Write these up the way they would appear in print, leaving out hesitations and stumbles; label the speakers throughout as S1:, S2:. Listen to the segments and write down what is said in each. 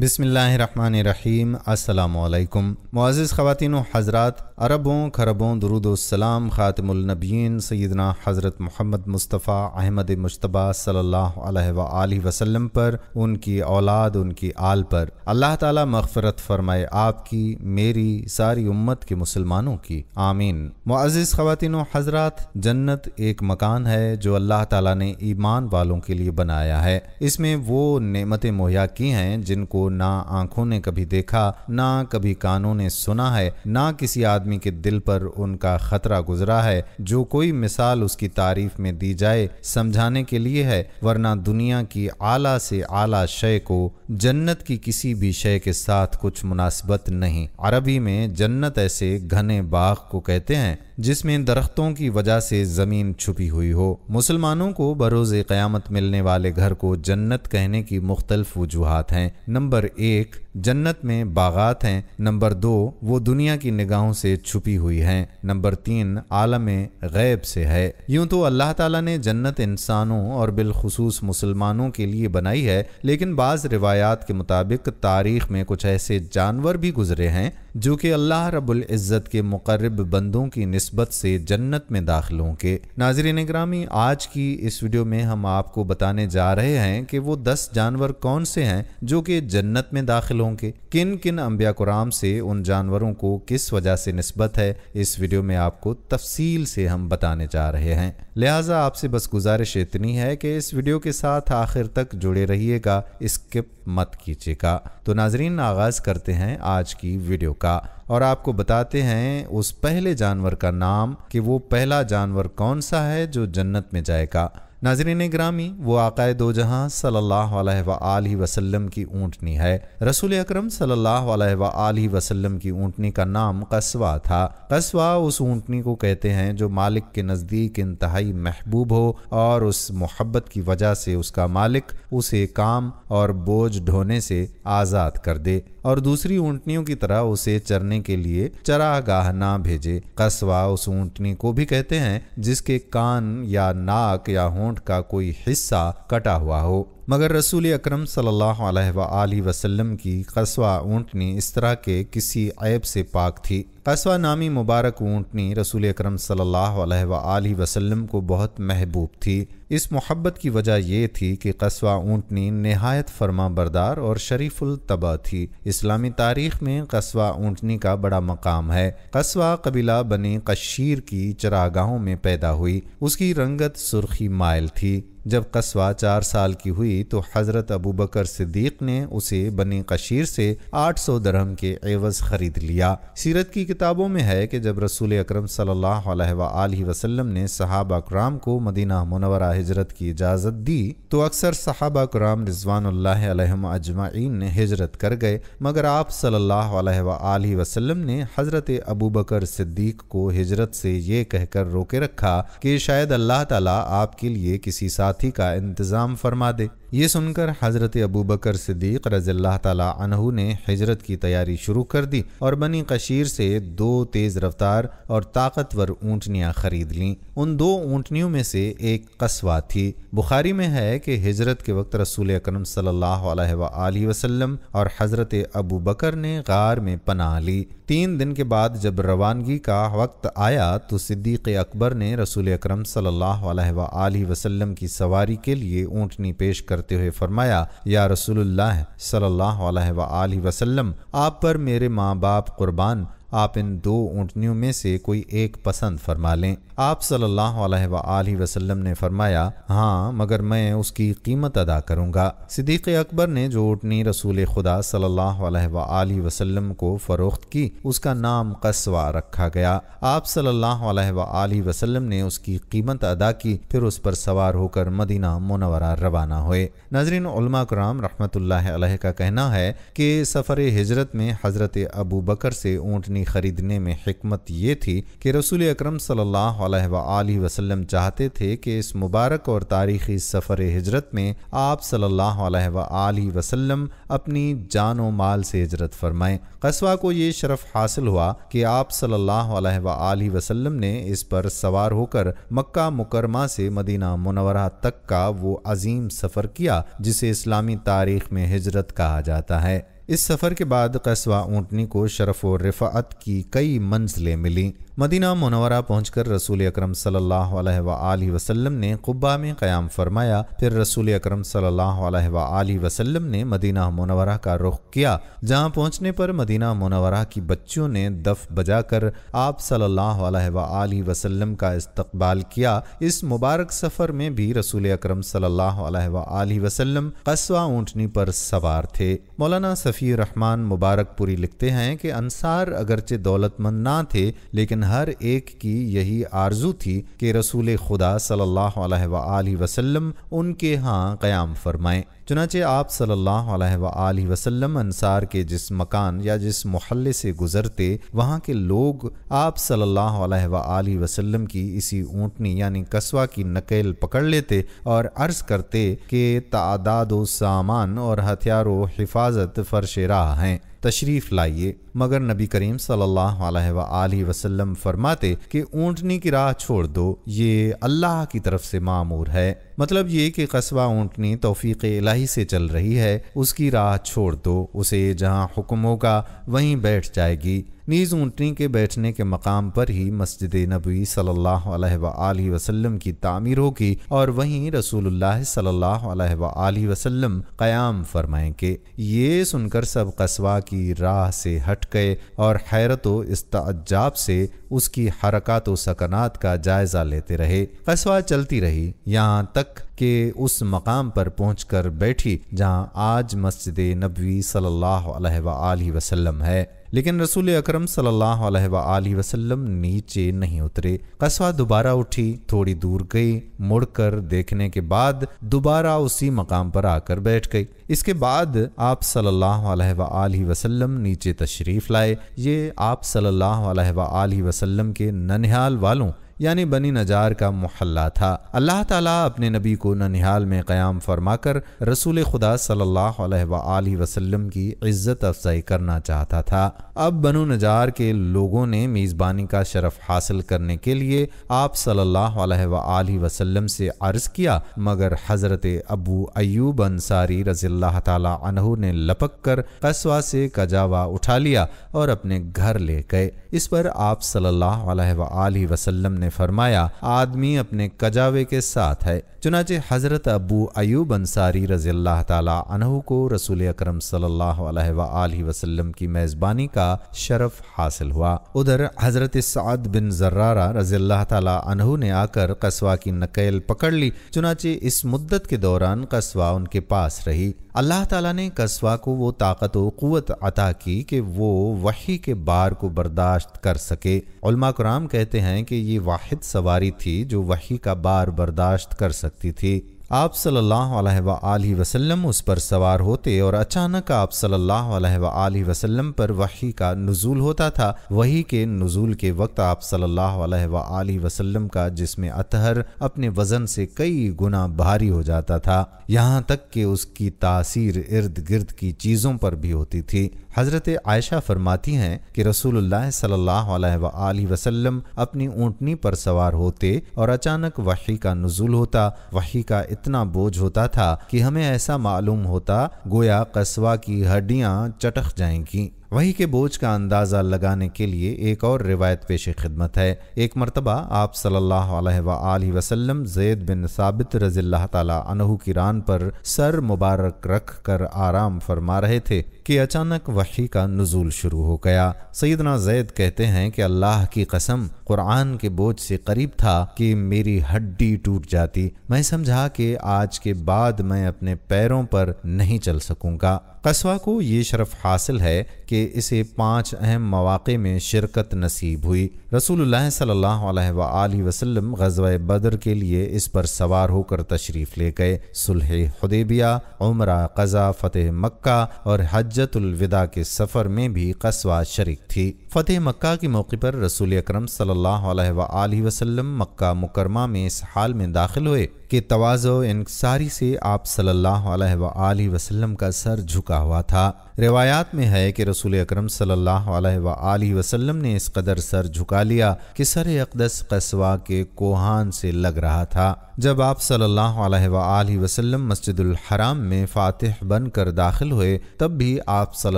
S1: بسم اللہ الرحمن الرحیم۔ السلام علیکم معزز خواتین و حضرات، اربوں خربوں درود و السلام خاتم النبیین سیدنا حضرت محمد مصطفیٰ احمد مجتبیٰ صلی اللہ علیہ وآلہ وسلم پر، ان کی اولاد، ان کی آل پر اللہ تعالیٰ مغفرت فرمائے، آپ کی، میری، ساری امت کے مسلمانوں کی، آمین۔ معزز خواتین و حضرات، جنت ایک مکان ہے جو اللہ تعالیٰ نے ایمان والوں کے لیے بنایا ہے۔ اس میں وہ نعمتیں مہیا کی ہیں جن کو نہ آنکھوں نے کبھی دیکھا، نہ کبھی کانوں نے سنا ہے، نہ کسی آدمی کے دل پر ان کا خطرہ گزرا ہے۔ جو کوئی مثال اس کی تعریف میں دی جائے سمجھانے کے لیے ہے، ورنہ دنیا کی اعلیٰ سے اعلیٰ شے کو جنت کی کسی بھی شے کے ساتھ کچھ مناسبت نہیں۔ عربی میں جنت ایسے گھنے باغ کو کہتے ہیں جس میں درختوں کی وجہ سے زمین چھپی ہوئی ہو۔ مسلمانوں کو بروز قیامت ملنے والے گھر کو جنت کہنے کی مختلف وجوہات ہیں۔ نمبر 1، جنت میں باغات ہیں۔ نمبر 2، وہ دنیا کی نگاہوں سے چھپی ہوئی ہیں۔ نمبر 3، عالم غیب سے ہے۔ یوں تو اللہ تعالیٰ نے جنت انسانوں اور بالخصوص مسلمانوں کے لیے بنائی ہے، لیکن بعض روایات کے مطابق تاریخ میں کچھ ایسے جانور بھی گزرے ہیں جو کہ اللہ رب العزت کے مقرب بندوں کی نسبت سے جنت میں داخل ہوں گے۔ ناظرین گرامی، آج کی اس ویڈیو میں ہم آپ کو بتانے جا رہے ہیں کہ وہ 10 جانور کون سے ہیں جو کہ جنت میں داخل ہوں گے۔ کن کن انبیاء کرام سے ان جانوروں کو کس وجہ سے نسبت ہے، اس ویڈیو میں آپ کو تفصیل سے ہم بتانے جا رہے ہیں۔ لہٰذا آپ سے بس گزارش اتنی ہے کہ اس ویڈیو کے ساتھ آخر تک جڑے رہیے گا، اسکپ مت کیجیے گا۔ تو ناظرین، آغاز کرتے ہیں آج کی ویڈیو کا اور آپ کو بتاتے ہیں اس پہلے جانور کا نام کہ وہ پہلا جانور کون سا ہے جو جنت میں جائے گا۔ ناظرین گرامی، وہ آقائے دو جہاں صلی اللہ علیہ وآلہ وسلم کی اونٹنی ہے۔ رسول اکرم صلی اللہ علیہ وآلہ وسلم کی اونٹنی کا نام قصوہ تھا۔ قصوہ اس اونٹنی کو کہتے ہیں جو مالک کے نزدیک انتہائی محبوب ہو اور اس محبت کی وجہ سے اس کا مالک اسے کام اور بوجھ ڈھونے سے آزاد کر دے اور دوسری اونٹنیوں کی طرح اسے چرنے کے لیے چراگاہ نہ بھیجے۔ قصوہ اس اونٹنی کو بھی کہتے ہیں جس کے کان یا ناک یا ہونٹ کا کوئی حصہ کٹا ہوا ہو، مگر رسول اکرم صلی اللہ علیہ وآلہ وسلم کی قصوہ اونٹنی اس طرح کے کسی عیب سے پاک تھی۔ قصوہ نامی مبارک اونٹنی رسول اکرم صلی اللہ علیہ وآلہ وسلم کو بہت محبوب تھی۔ اس محبت کی وجہ یہ تھی کہ قصوہ اونٹنی نہایت فرما بردار اور شریف الطبع تھی۔ اسلامی تاریخ میں قصوہ اونٹنی کا بڑا مقام ہے۔ قصوہ قبیلہ بنی قشیر کی چراگاہوں میں پیدا ہوئی۔ اس کی رنگت سرخی مائل تھی۔ جب قصوہ 4 سال کی ہوئی تو حضرت ابوبکر صدیق نے اسے بنی قشیر سے 800 درہم کے عوض خرید لیا۔ سیرت کی کتابوں میں ہے کہ جب رسول اکرم صلی اللہ علیہ وآلہ وسلم نے صحابہ کرام کو مدینہ منورہ ہجرت کی اجازت دی تو اکثر صحابہ کرام رضوان اللہ علیہم اجمعین نے ہجرت کر گئے، مگر آپ صلی اللہ علیہ وآلہ وسلم نے حضرت ابوبکر صدیق کو ہجرت سے یہ کہہ کر روکے رکھا کہ شاید اللہ تعالیٰ آپ کے لیے کسی ساتھی کا انتظام فرما دے۔ یہ سن کر حضرت ابوبکر صدیق رضی اللہ تعالیٰ عنہ نے ہجرت کی تیاری شروع کر دی اور بنی قشیر سے 2 تیز رفتار اور طاقتور اونٹنیاں خرید لیں۔ ان 2 اونٹنیوں میں سے ایک قصوہ تھی۔ بخاری میں ہے کہ ہجرت کے وقت رسول اکرم صلی اللہ علیہ وآلہ وسلم اور حضرت ابوبکر نے غار میں پناہ لی۔ 3 دن کے بعد جب روانگی کا وقت آیا تو صدیق اکبر نے رسول اکرم صلی اللہ علیہ وآلہ وسلم کی سواری کے لیے اونٹنی پیش کرتے ہوئے فرمایا، یا رسول اللہ صلی اللہ علیہ وآلہ وسلم، آپ پر میرے ماں باپ قربان، آپ ان 2 اونٹنیوں میں سے کوئی ایک پسند فرما لیں۔ آپ صلی اللہ علیہ وآلہ وسلم نے فرمایا، ہاں، مگر میں اس کی قیمت ادا کروں گا۔ صدیق اکبر نے جو اونٹنی رسول خدا صلی اللہ علیہ وآلہ وسلم کو فروخت کی اس کا نام قصوہ رکھا گیا۔ آپ صلی اللہ علیہ وآلہ وسلم نے اس کی قیمت ادا کی، پھر اس پر سوار ہو کر مدینہ منورہ روانہ ہوئے۔ ناظرین، علماء کرام رحمۃ اللہ علیہ کا کہنا ہے کہ سفر ہجرت میں حضرت ابوبکر سے اونٹنی اونٹنی خریدنے میں حکمت یہ تھی کہ رسول اکرم صلی اللہ علیہ وآلہ وسلم چاہتے تھے کہ اس مبارک اور تاریخی سفر ہجرت میں آپ صلی اللہ علیہ وآلہ وسلم اپنی جان و مال سے ہجرت فرمائیں۔ قصوہ کو یہ شرف حاصل ہوا کہ آپ صلی اللہ علیہ وآلہ وسلم نے اس پر سوار ہو کر مکہ مکرمہ سے مدینہ منورہ تک کا وہ عظیم سفر کیا جسے اسلامی تاریخ میں ہجرت کہا جاتا ہے۔ اس سفر کے بعد قصوہ اونٹنی کو شرف و رفعت کی کئی منزلیں ملیں۔ مدینہ منورہ پہنچ کر رسول اکرم صلی اللہ علیہ وآلہ وسلم نے قبہ میں قیام فرمایا۔ پھر رسول اکرم صلی اللہ علیہ وآلہ وسلم نے مدینہ منورہ کا رخ کیا، جہاں پہنچنے پر مدینہ منورہ کی بچیوں نے دف بجا کر آپ صلی اللہ علیہ وآلہ وسلم کا استقبال کیا۔ اس مبارک سفر میں بھی رسول اکرم صلی اللہ علیہ وآلہ وسلم قصوہ اونٹنی پر سوار تھے۔ مولانا صفی الرحمن مبارک پوری لکھتے ہیں کہ انصار اگرچہ دولت مند نہ تھے لیکن ہر ایک کی یہی آرزو تھی کہ رسول خدا صلی اللہ علیہ وآلہ وسلم ان کے ہاں قیام فرمائیں۔ چنانچہ آپ صلی اللہ علیہ وآلہ وسلم انصار کے جس مکان یا جس محلے سے گزرتے وہاں کے لوگ آپ صلی اللہ علیہ وآلہ وسلم کی اسی اونٹنی یعنی قصوہ کی نقل پکڑ لیتے اور عرض کرتے کہ تعداد و سامان اور ہتھیار و حفاظت فرش راہ ہیں، تشریف لائیے۔ مگر نبی کریم صلی اللہ علیہ وآلہ وسلم فرماتے کہ اونٹنی کی راہ چھوڑ دو، یہ اللہ کی طرف سے مامور ہے۔ مطلب یہ کہ قصوہ اونٹنی توفیق الہی سے چل رہی ہے، اس کی راہ چھوڑ دو، اسے جہاں حکم ہوگا وہیں بیٹھ جائے گی۔ نیز اونٹنی کے بیٹھنے کے مقام پر ہی مسجد نبوی صلی اللہ علیہ وآلہ وسلم کی تعمیر ہوگی اور وہیں رسول اللہ صلی اللہ علیہ وآلہ وسلم قیام فرمائیں گے۔ یہ سن کر سب قصوہ کی راہ سے ہٹ گئے اور حیرت و استعجاب سے اس کی حرکات و سکنات کا جائزہ لیتے رہے۔ قصوہ چلتی رہی یہاں تک کہ اس مقام پر پہنچ کر بیٹھی جہاں آج مسجد نبوی صلی اللہ علیہ وآلہ وسلم ہے، لیکن رسول اکرم صلی اللہ علیہ وآلہ وسلم نیچے نہیں اترے۔ قصوہ دوبارہ اٹھی، تھوڑی دور گئی، مڑ کر دیکھنے کے بعد دوبارہ اسی مقام پر آ کر بیٹھ گئی۔ اس کے بعد آپ صلی اللہ علیہ وآلہ وسلم نیچے تشریف لائے۔ یہ آپ صلی اللہ علیہ وآلہ وسلم کے ننہال والوں یعنی بنی نجار کا محلہ تھا۔ اللہ تعالیٰ اپنے نبی کو ننہال میں قیام فرما کر رسول خدا صلی اللہ علیہ وآلہ وسلم کی عزت افزائی کرنا چاہتا تھا۔ اب بنو نجار کے لوگوں نے میزبانی کا شرف حاصل کرنے کے لیے آپ صلی اللہ علیہ وآلہ وسلم سے عرض کیا، مگر حضرت ابو ایوب انصاری رضی اللہ تعالیٰ عنہ نے لپک کر قصوہ سے کجاوا اٹھا لیا اور اپنے گھر لے گئے۔ اس پر آپ صلی اللہ علیہ وآلہ وسلم نے فرمایا آدمی اپنے کجاوے کے ساتھ ہے۔ چنانچہ حضرت ابو ایوب انصاری رضی اللہ تعالیٰ عنہ کو رسول اکرم صلی اللہ علیہ وآلہ وسلم کی میزبانی کا شرف حاصل ہوا۔ ادھر حضرت سعد بن زرارہ رضی اللہ تعالیٰ عنہ نے آ کر قصوہ کی نقل پکڑ لی۔ چنانچہ اس مدت کے دوران قصوہ ان کے پاس رہی۔ اللہ تعالیٰ نے قصوہ کو وہ طاقت و قوت عطا کی کہ وہ وحی کے بار کو برداشت کر سکے۔ علماء کرام کہتے ہیں کہ یہ واحد سواری تھی جو وحی کا بار برداشت کر سکتی تھی۔ آپ صلی اللہ علیہ وآلہ وسلم اس پر سوار ہوتے اور اچانک آپ صلی اللہ علیہ وآلہ وسلم پر وحی کا نزول ہوتا تھا۔ وحی کے نزول کے وقت آپ صلی اللہ علیہ وآلہ وسلم کا جسم اطہر اپنے وزن سے کئی گنا بھاری ہو جاتا تھا، یہاں تک کہ اس کی تاثیر ارد گرد کی چیزوں پر بھی ہوتی تھی۔ حضرت عائشہ فرماتی ہیں کہ رسول اللہ صلی اللہ علیہ وآلہ وسلم اپنی اونٹنی پر سوار ہوتے اور اچانک وحی کا نزول ہوتا۔ وحی کا اتنا بوجھ ہوتا تھا کہ ہمیں ایسا معلوم ہوتا گویا قصوہ کی ہڈیاں چٹک جائیں گی۔ وحی کے بوجھ کا اندازہ لگانے کے لیے ایک اور روایت پیش خدمت ہے۔ ایک مرتبہ آپ صلی اللہ علیہ وآلہ وسلم زید بن ثابت رضی اللہ تعالیٰ عنہ کی ران پر سر مبارک رکھ کر آرام فرما رہے تھے کہ اچانک وحی کا نزول شروع ہو گیا۔ سیدنا زید کہتے ہیں کہ اللہ کی قسم قرآن کے بوجھ سے قریب تھا کہ میری ہڈی ٹوٹ جاتی۔ میں سمجھا کہ آج کے بعد میں اپنے پیروں پر نہیں چل سکوں گا۔ قصوہ کو یہ شرف حاصل ہے کہ اسے 5 اہم مواقع میں شرکت نصیب ہوئی۔ رسول اللہ صلی اللہ علیہ وآلہ وسلم غزوہ بدر کے لیے اس پر سوار ہو کر تشریف لے گئے۔ صلح حدیبیہ، عمرہ قضا، فتح مکہ اور حجۃ الوداع کے سفر میں بھی قصوہ شریک تھی۔ فتح مکہ کے موقع پر رسول اکرم صلی اللہ علیہ وآلہ وسلم مکہ مکرمہ میں اس حال میں داخل ہوئے کہ تواضع و انکساری سے آپ صلی اللہ علیہ وآلہ وسلم کا سر جھکا ہوا تھا۔ روایات میں ہے کہ رسول اکرم صلی اللہ علیہ وآلہ وسلم نے اس قدر سر جھکا لیا کہ سر اقدس قصوہ کے کوہان سے لگ رہا تھا۔ جب آپ صلی اللہ علیہ وآلہ وسلم مسجد الحرام میں فاتح بن کر داخل ہوئے تب بھی آپ صلی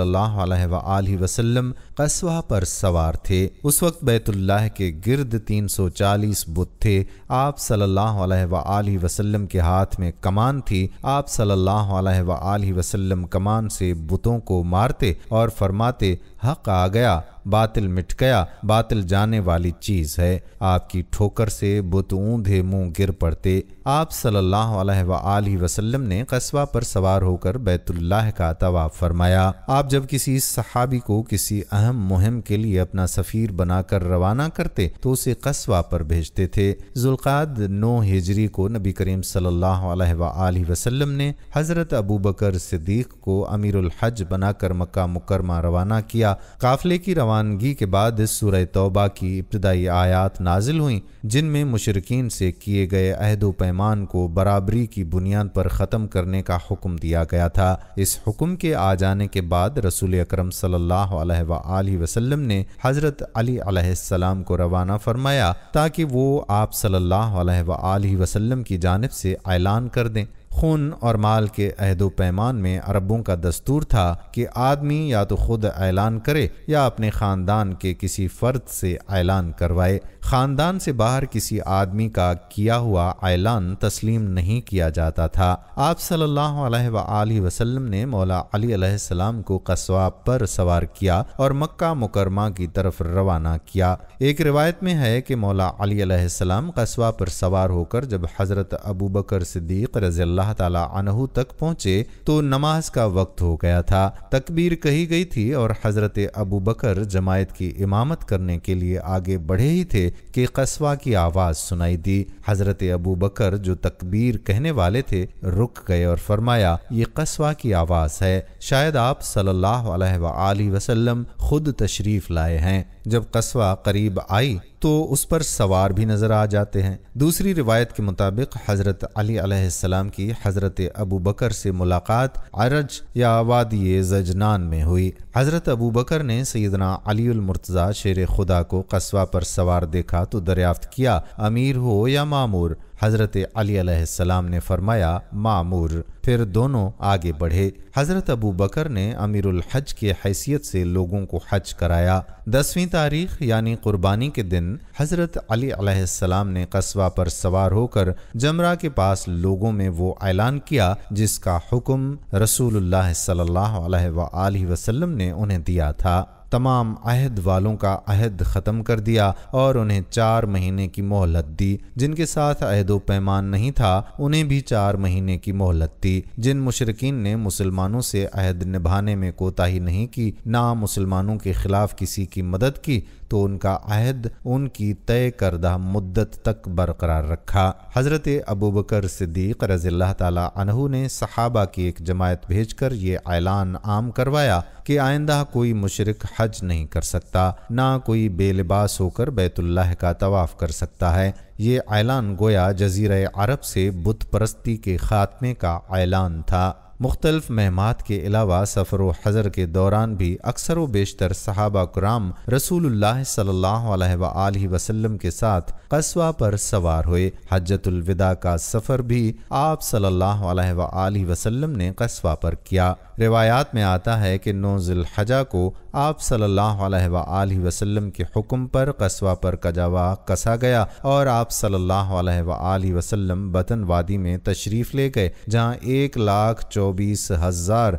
S1: اللہ علیہ وآلہ وسلم قصوہ پر سوار تھے۔ اس وقت بیت اللہ کے گرد 340 بت تھے۔ آپ صلی اللہ علیہ وآلہ وسلم کے ہاتھ میں کمان تھی۔ آپ صلی اللہ علیہ وآلہ وسلم کمان سے بتوں کو مارتے اور فرماتے، حق آ گیا، باطل مٹ گیا، باطل جانے والی چیز ہے۔ آپ کی ٹھوکر سے بت اوندھے منہ گر پڑتے۔ آپ صلی اللہ علیہ وآلہ وسلم نے قصوہ پر سوار ہو کر بیت اللہ کا طواف فرمایا۔ آپ جب کسی صحابی کو کسی اہم مہم کے لیے اپنا سفیر بنا کر روانہ کرتے تو اسے قصوہ پر بھیجتے تھے۔ ذوالقعدہ 9 ہجری کو نبی کریم صلی اللہ علیہ وآلہ وسلم نے حضرت ابوبکر صدیق کو امیر الحج بنا کر مکہ مکرمہ روانہ کیا۔ قافلے کی روانگی کے بعد سورہ توبہ کی ابتدائی آیات نازل ہوئیں جن میں مشرکین سے کیے گئے عہد و پیمان کو برابری کی بنیاد پر ختم کرنے کا حکم دیا گیا تھا۔ اس حکم کے آ جانے کے بعد رسول اکرم صلی اللہ علیہ وآلہ وسلم نے حضرت علی علیہ السلام کو روانہ فرمایا تاکہ وہ آپ صلی اللہ علیہ وآلہ وسلم کی جانب سے اعلان کر دیں۔ خون اور مال کے عہد و پیمان میں عربوں کا دستور تھا کہ آدمی یا تو خود اعلان کرے یا اپنے خاندان کے کسی فرد سے اعلان کروائے۔ خاندان سے باہر کسی آدمی کا کیا ہوا اعلان تسلیم نہیں کیا جاتا تھا۔ آپ صلی اللہ علیہ وآلہ وسلم نے مولا علی علیہ السلام کو قصوہ پر سوار کیا اور مکہ مکرمہ کی طرف روانہ کیا۔ ایک روایت میں ہے کہ مولا علی علیہ السلام قصوہ پر سوار ہو کر جب حضرت ابوبکر صدیق رضی اللہ تعالی عنہ تک پہنچے تو نماز کا وقت ہو گیا تھا۔ تکبیر کہی گئی تھی اور حضرت ابوبکر جماعت کی امامت کرنے کے لیے آگے بڑھے ہی تھے کہ قصوہ کی آواز سنائی دی۔ حضرت ابوبکر جو تکبیر کہنے والے تھے رک گئے اور فرمایا، یہ قصوہ کی آواز ہے، شاید آپ صلی اللہ علیہ وآلہ وسلم خود تشریف لائے ہیں۔ جب قصوہ قریب آئی تو اس پر سوار بھی نظر آ جاتے ہیں۔ دوسری روایت کے مطابق حضرت علی علیہ السلام کی حضرت ابوبکر سے ملاقات عرج یا وادی زجنان میں ہوئی۔ حضرت ابوبکر نے سیدنا علی المرتضی شیر خدا کو قصوہ پر سوار دیکھا تو دریافت کیا، امیر ہو یا مامور؟ حضرت علی علیہ السلام نے فرمایا، مامور۔ پھر دونوں آگے بڑھے۔ حضرت ابوبکر نے امیر الحج کی حیثیت سے لوگوں کو حج کرایا۔ 10ویں تاریخ یعنی قربانی کے دن حضرت علی علیہ السلام نے قصوہ پر سوار ہو کر جمرہ کے پاس لوگوں میں وہ اعلان کیا جس کا حکم رسول اللہ صلی اللہ علیہ وآلہ وسلم نے انہیں دیا تھا۔ تمام عہد والوں کا عہد ختم کر دیا اور انہیں 4 مہینے کی مہلت دی۔ جن کے ساتھ عہد و پیمان نہیں تھا انہیں بھی 4 مہینے کی مہلت دی۔ جن مشرکین نے مسلمانوں سے عہد نبھانے میں کوتاہی نہیں کی، نہ مسلمانوں کے خلاف کسی کی مدد کی، تو ان کا عہد ان کی طے کردہ مدت تک برقرار رکھا۔ حضرت ابوبکر صدیق رضی اللہ تعالی عنہ نے صحابہ کی ایک جماعت بھیج کر یہ اعلان عام کروایا کہ آئندہ کوئی مشرک حج نہیں کر سکتا، نہ کوئی بے لباس ہو کر بیت اللہ کا طواف کر سکتا ہے۔ یہ اعلان گویا جزیرہ عرب سے بت پرستی کے خاتمے کا اعلان تھا۔ مختلف مہمات کے علاوہ سفر و حضر کے دوران بھی اکثر و بیشتر صحابہ کرام رسول اللہ صلی اللہ علیہ وآلہ وسلم کے ساتھ قصوہ پر سوار ہوئے۔ حجۃ الوداع کا سفر بھی آپ صلی اللہ علیہ وآلہ وسلم نے قصوہ پر کیا۔ روایات میں آتا ہے کہ 9 ذی الحجہ کو آپ صلی اللہ علیہ وآلہ وسلم کے حکم پر قصوہ پر کجاوا کسا گیا اور آپ صلی اللہ علیہ وآلہ وسلم بطن وادی میں تشریف لے گئے جہاں 1,24,000 124,000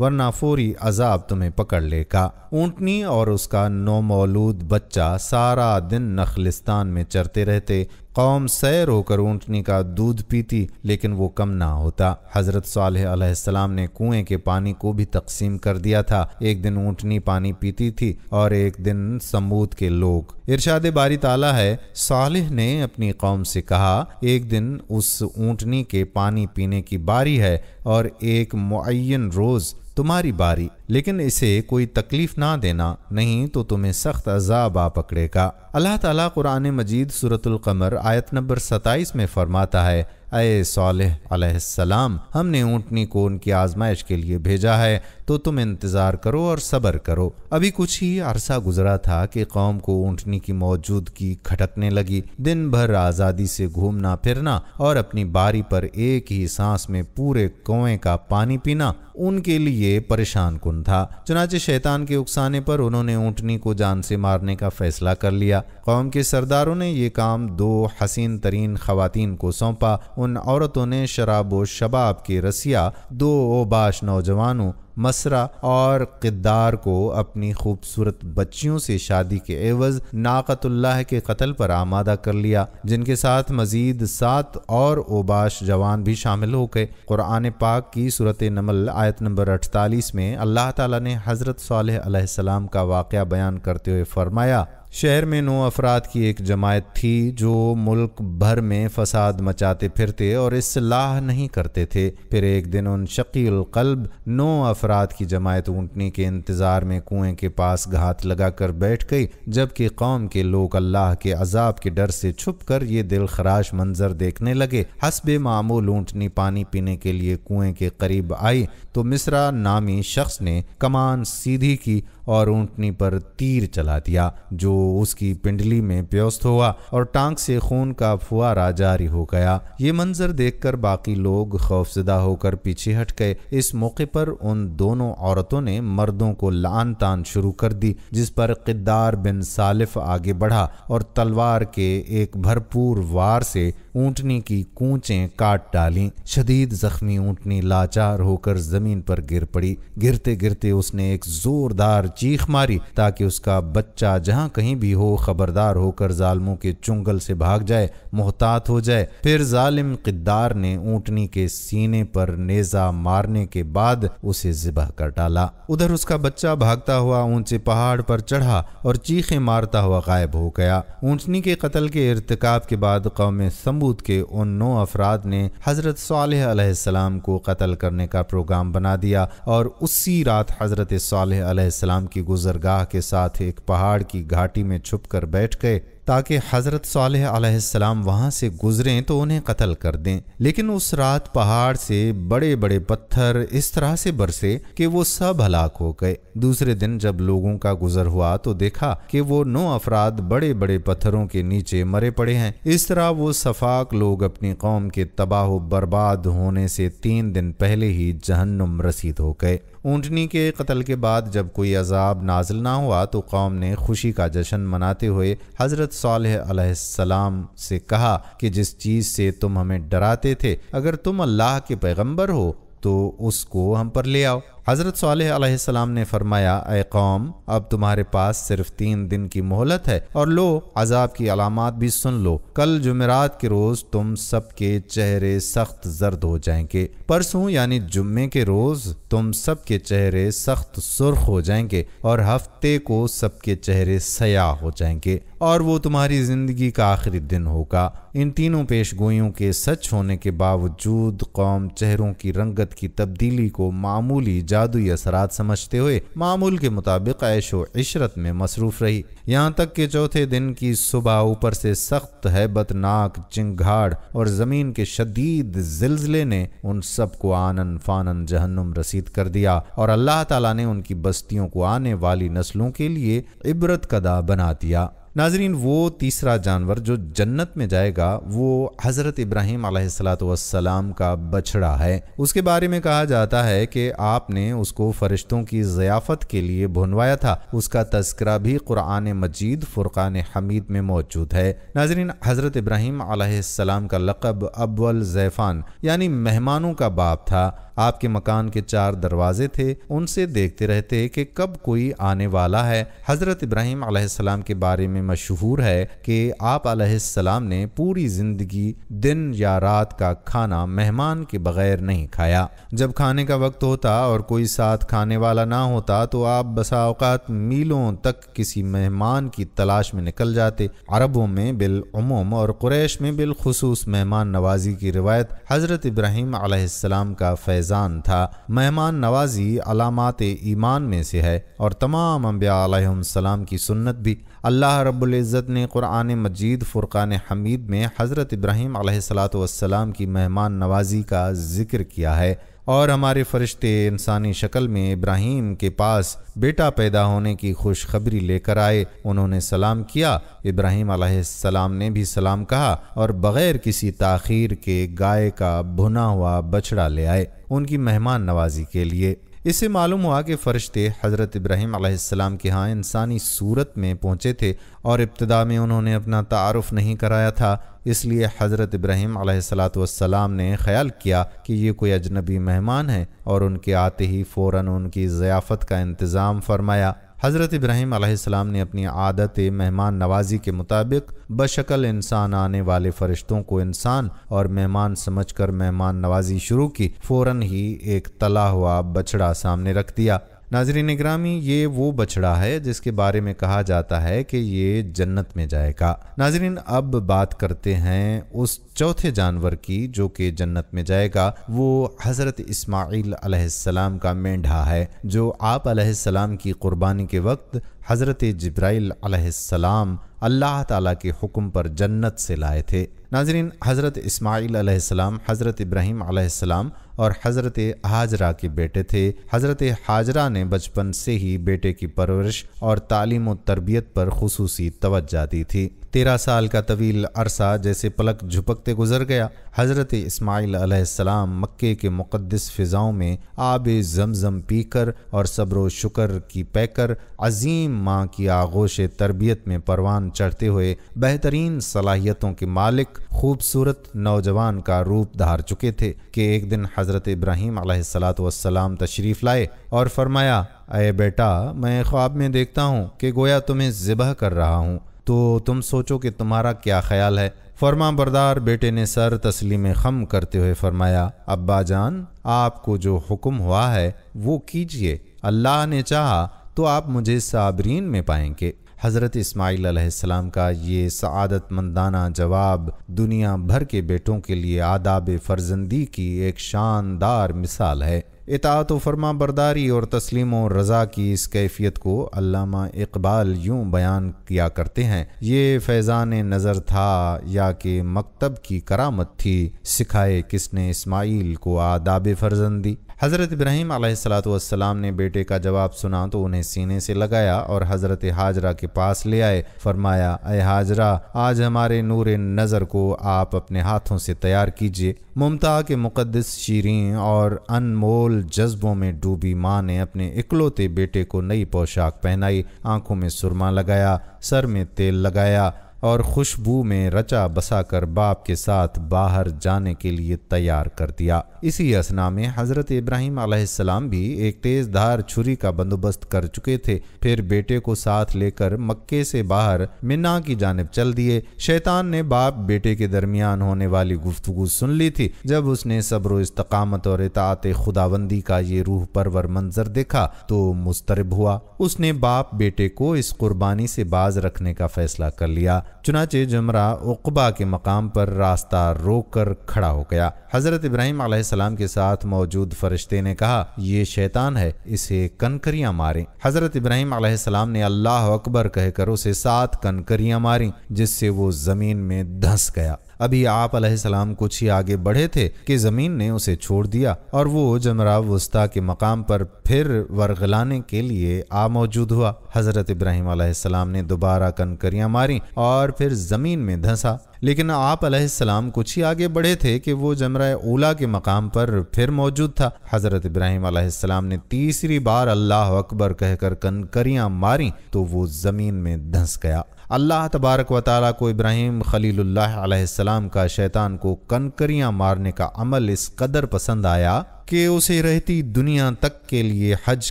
S1: ورنہ فوری عذاب تمہیں پکڑ لے گا۔ اونٹنی اور اس کا نومولود بچہ سارا دن نخلستان میں چرتے رہتے۔ قوم سیر ہو کر اونٹنی کا دودھ پیتی لیکن وہ کم نہ ہوتا۔ حضرت صالح علیہ السلام نے کنویں کے پانی کو بھی تقسیم کر دیا تھا۔ ایک دن اونٹنی پانی پیتی تھی اور ایک دن سمود کے لوگ۔ ارشاد باری تعالیٰ ہے، صالح نے اپنی قوم سے کہا، ایک دن اس اونٹنی کے پانی پینے کی باری ہے اور ایک معین روز تمہاری باری، لیکن اسے کوئی تکلیف نہ دینا، نہیں تو تمہیں سخت عذاب آ پکڑے گا۔ اللہ تعالیٰ قرآن مجید سورۃ القمر آیت نمبر 27 میں فرماتا ہے، اے صالح علیہ السلام، ہم نے اونٹنی کو ان کی آزمائش کے لیے بھیجا ہے تو تم انتظار کرو اور صبر کرو۔ ابھی کچھ ہی عرصہ گزرا تھا کہ قوم کو اونٹنی کی موجودگی کھٹکنے لگی۔ دن بھر آزادی سے گھومنا پھرنا اور اپنی باری پر ایک ہی سانس میں پورے کنویں کا پانی پینا ان کے لیے پریشان کن تھا۔ چنانچہ شیطان کے اکسانے پر انہوں نے اونٹنی کو جان سے مارنے کا فیصلہ کر لیا۔ قوم کے سرداروں نے یہ کام 2 حسین ترین خواتین کو سونپا۔ ان عورتوں نے شراب و شباب کے رسیا 2 اوباش نوجوانوں مسرا اور قدار کو اپنی خوبصورت بچیوں سے شادی کے عوض ناقۃ اللہ کے قتل پر آمادہ کر لیا، جن کے ساتھ مزید 7 اور اوباش جوان بھی شامل ہو گئے۔ قرآن پاک کی سورۃ نمل آیت نمبر 48 میں اللہ تعالیٰ نے حضرت صالح علیہ السلام کا واقعہ بیان کرتے ہوئے فرمایا، شہر میں 9 افراد کی ایک جماعت تھی جو ملک بھر میں فساد مچاتے پھرتے اور اصلاح نہیں کرتے تھے۔ پھر ایک دن ان شقی القلب 9 افراد کی جماعت اونٹنی کے انتظار میں کنویں کے پاس گھات لگا کر بیٹھ گئی، جبکہ قوم کے لوگ اللہ کے عذاب کے ڈر سے چھپ کر یہ دل خراش منظر دیکھنے لگے۔ حسب معمول اونٹنی پانی پینے کے لیے کنویں کے قریب آئی تو مصرا نامی شخص نے کمان سیدھی کی اور اونٹنی پر تیر چلا دیا، جو اس کی پنڈلی میں پیوست ہوا اور ٹانک سے خون کا فوارہ جاری ہو گیا۔ یہ منظر دیکھ کر باقی لوگ خوفزدہ ہو کر پیچھے ہٹ گئے۔ اس موقع پر ان دونوں عورتوں نے مردوں کو لعن تان شروع کر دی، جس پر قدار بن سالف آگے بڑھا اور تلوار کے ایک بھرپور وار سے اونٹنی کی کونچیں کاٹ ڈالیں۔ شدید زخمی اونٹنی لاچار ہو کر زمین پر گر پڑی۔ گرتے گرتے اس نے ایک زوردار چیخ ماری تاکہ اس کا بچہ جہاں کہیں بھی ہو خبردار ہو کر ظالموں کے چنگل سے بھاگ جائے، محتاط ہو جائے۔ پھر ظالم قدار نے اونٹنی کے سینے پر نیزہ مارنے کے بعد اسے ذبح کر ڈالا۔ ادھر اس کا بچہ بھاگتا ہوا اونچے پہاڑ پر چڑھا اور چیخیں مارتا ہوا غائب ہو گیا۔ اونٹنی کے قتل کے ارتکاب کے بعد قوم سمود کے ان 9 افراد نے حضرت صالح علیہ السلام کو قتل کرنے کا پروگرام بنا دیا اور اسی رات حضرت صالح علیہ السلام کی گزرگاہ کے ساتھ ایک پہاڑ کی گھاٹی میں چھپ کر بیٹھ گئے تاکہ حضرت صالح علیہ السلام وہاں سے گزریں تو انہیں قتل کر دیں۔ لیکن اس رات پہاڑ سے بڑے بڑے پتھر اس طرح سے برسے کہ وہ سب ہلاک ہو گئے۔ دوسرے دن جب لوگوں کا گزر ہوا تو دیکھا کہ وہ 9 افراد بڑے بڑے پتھروں کے نیچے مرے پڑے ہیں۔ اس طرح وہ صفاق لوگ اپنی قوم کے تباہ و برباد ہونے سے 3 دن پہلے ہی جہنم رسید ہو گئے۔ اونٹنی کے قتل کے بعد جب کوئی عذاب نازل نہ ہوا تو قوم نے خوشی کا جشن مناتے ہوئے حضرت صالح علیہ السلام سے کہا کہ جس چیز سے تم ہمیں ڈراتے تھے، اگر تم اللہ کے پیغمبر ہو تو اس کو ہم پر لے آؤ۔ حضرت صالح علیہ السلام نے فرمایا، اے قوم، اب تمہارے پاس صرف 3 دن کی مہلت ہے اور لو عذاب کی علامات بھی سن لو۔ کل جمعرات کے روز تم سب کے چہرے سخت زرد ہو جائیں گے۔ پرسوں یعنی جمعے کے روز تم سب کے چہرے سخت سرخ ہو جائیں گے اور ہفتے کو سب کے چہرے سیاہ ہو جائیں گے اور وہ تمہاری زندگی کا آخری دن ہوگا۔ ان تینوں پیش گوئیوں کے سچ ہونے کے باوجود قوم چہروں کی رنگت کی تبدیلی کو معمولی جادوئی اثرات سمجھتے ہوئے معمول کے مطابق عیش و عشرت میں مصروف رہی، یہاں تک کہ چوتھے دن کی صبح اوپر سے سخت ہیبت ناک چنگھاڑ اور زمین کے شدید زلزلے نے ان سب کو آنن فانن جہنم رسید کر دیا اور اللہ تعالیٰ نے ان کی بستیوں کو آنے والی نسلوں کے لیے عبرت کدہ بنا دیا۔ ناظرین، وہ تیسرا جانور جو جنت میں جائے گا وہ حضرت ابراہیم علیہ السلام کا بچڑا ہے۔ اس کے بارے میں کہا جاتا ہے کہ آپ نے اس کو فرشتوں کی ضیافت کے لیے بھونوایا تھا۔ اس کا تذکرہ بھی قرآن مجید فرقان حمید میں موجود ہے۔ ناظرین، حضرت ابراہیم علیہ السلام کا لقب ابو الضیفان یعنی مہمانوں کا باپ تھا۔ آپ کے مکان کے 4 دروازے تھے، ان سے دیکھتے رہتے کہ کب کوئی آنے والا ہے۔ حضرت ابراہیم علیہ السلام کے بارے میں مشہور ہے کہ آپ علیہ السلام نے پوری زندگی دن یا رات کا کھانا مہمان کے بغیر نہیں کھایا۔ جب کھانے کا وقت ہوتا اور کوئی ساتھ کھانے والا نہ ہوتا تو آپ بسا اوقات میلوں تک کسی مہمان کی تلاش میں نکل جاتے۔ عربوں میں بالعموم اور قریش میں بالخصوص مہمان نوازی کی روایت حضرت ابراہیم علیہ السلام کا فیضان تھا۔ مہمان نوازی علامات ایمان میں سے ہے اور تمام انبیاء علیہ السلام کی سنت بھی۔ اللہ رب العزت نے قرآن مجید فرقان حمید میں حضرت ابراہیم علیہ السلام کی مہمان نوازی کا ذکر کیا ہے، اور ہمارے فرشتے انسانی شکل میں ابراہیم کے پاس بیٹا پیدا ہونے کی خوشخبری لے کر آئے۔ انہوں نے سلام کیا، ابراہیم علیہ السلام نے بھی سلام کہا اور بغیر کسی تاخیر کے گائے کا بھنا ہوا بچڑا لے آئے ان کی مہمان نوازی کے لیے۔ اس سے معلوم ہوا کہ فرشتے حضرت ابراہیم علیہ السلام کے ہاں انسانی صورت میں پہنچے تھے، اور ابتدا میں انہوں نے اپنا تعارف نہیں کرایا تھا، اس لیے حضرت ابراہیم علیہ السلام نے خیال کیا کہ یہ کوئی اجنبی مہمان ہے، اور ان کے آتے ہی فوراً ان کی ضیافت کا انتظام فرمایا۔ حضرت ابراہیم علیہ السلام نے اپنی عادت مہمان نوازی کے مطابق بشکل انسان آنے والے فرشتوں کو انسان اور مہمان سمجھ کر مہمان نوازی شروع کی۔ فوراً ہی ایک تلا ہوا بچڑا سامنے رکھ دیا۔ ناظرین گرامی، یہ وہ بچڑا ہے جس کے بارے میں کہا جاتا ہے کہ یہ جنت میں جائے گا۔ ناظرین، اب بات کرتے ہیں اس چوتھے جانور کی جو کہ جنت میں جائے گا۔ وہ حضرت اسماعیل علیہ السلام کا مینڈھا ہے، جو آپ علیہ السلام کی قربانی کے وقت حضرت جبرائیل علیہ السلام اللہ تعالیٰ کے حکم پر جنت سے لائے تھے۔ ناظرین، حضرت اسماعیل علیہ السلام حضرت ابراہیم علیہ السلام اور حضرت ہاجرہ کے بیٹے تھے۔ حضرت ہاجرہ نے بچپن سے ہی بیٹے کی پرورش اور تعلیم و تربیت پر خصوصی توجہ دی تھی۔ 13 سال کا طویل عرصہ جیسے پلک جھپکتے گزر گیا۔ حضرت اسماعیل علیہ السلام مکے کے مقدس فضاؤں میں آب زمزم پی کر اور صبر و شکر کی پے کر عظیم ماں کی آغوش تربیت میں پروان چڑھتے ہوئے بہترین صلاحیتوں کے مالک خوبصورت نوجوان کا روپ دھار چکے تھے کہ ایک دن حضرت ابراہیم علیہ السلام تشریف لائے اور فرمایا، اے بیٹا، میں خواب میں دیکھتا ہوں کہ گویا تمہیں ذبح کر رہا ہوں، تو تم سوچو کہ تمہارا کیا خیال ہے؟ فرما بردار بیٹے نے سر تسلیم خم کرتے ہوئے فرمایا، ابا جان، آپ کو جو حکم ہوا ہے وہ کیجئے، اللہ نے چاہا تو آپ مجھے صابرین میں پائیں گے۔ حضرت اسماعیل علیہ السلام کا یہ سعادت مندانہ جواب دنیا بھر کے بیٹوں کے لیے آداب فرزندی کی ایک شاندار مثال ہے۔ اطاعت و فرما برداری اور تسلیم و رضا کی اس کیفیت کو علامہ اقبال یوں بیان کیا کرتے ہیں، یہ فیضان نظر تھا یا کہ مکتب کی کرامت تھی، سکھائے کس نے اسماعیل کو آداب فرزندی۔ حضرت ابراہیم علیہ السلام نے بیٹے کا جواب سنا تو انہیں سینے سے لگایا اور حضرت ہاجرہ کے پاس لے آئے۔ فرمایا، اے ہاجرہ، آج ہمارے نور نظر کو آپ اپنے ہاتھوں سے تیار کیجئے۔ ممتا کے مقدس شیریں اور انمول جذبوں میں ڈوبی ماں نے اپنے اکلوتے بیٹے کو نئی پوشاک پہنائی، آنکھوں میں سرما لگایا، سر میں تیل لگایا اور خوشبو میں رچا بسا کر باپ کے ساتھ باہر جانے کے لیے تیار کر دیا۔ اسی اثنا میں حضرت ابراہیم علیہ السلام بھی ایک تیز دھار چھری کا بندوبست کر چکے تھے، پھر بیٹے کو ساتھ لے کر مکے سے باہر منا کی جانب چل دیے۔ شیطان نے باپ بیٹے کے درمیان ہونے والی گفتگو سن لی تھی۔ جب اس نے صبر و استقامت اور اطاعت خداوندی کا یہ روح پرور منظر دیکھا تو مضطرب ہوا۔ اس نے باپ بیٹے کو اس قربانی سے باز رکھنے کا فیصلہ کر لیا۔ چنانچہ جمرہ عقبہ کے مقام پر راستہ روک کر کھڑا ہو گیا۔ حضرت ابراہیم علیہ السلام کے ساتھ موجود فرشتے نے کہا، یہ شیطان ہے، اسے کنکریاں ماریں۔ حضرت ابراہیم علیہ السلام نے اللہ اکبر کہہ کر اسے 7 کنکریاں ماریں، جس سے وہ زمین میں دھنس گیا۔ ابھی آپ علیہ السلام کچھ ہی آگے بڑھے تھے کہ زمین نے اسے چھوڑ دیا اور وہ جمرہ وسطیٰ کے مقام پر پھر ورغلانے کے لیے موجود ہوا۔ حضرت ابراہیم علیہ السلام نے دوبارہ کنکریاں ماری اور پھر زمین میں دھنسا، لیکن آپ علیہ السلام کچھ ہی آگے بڑھے تھے کہ وہ جمرہ اولا کے مقام پر پھر موجود تھا۔ حضرت ابراہیم علیہ السلام نے تیسری بار اللہ اکبر کہہ کر کنکریاں ماری تو وہ زمین میں دھنس گیا۔ اللہ تبارک و تعالیٰ کو ابراہیم خلیل اللہ علیہ السلام کا شیطان کو کنکریاں مارنے کا عمل اس قدر پسند آیا کہ اسے رہتی دنیا تک کے لیے حج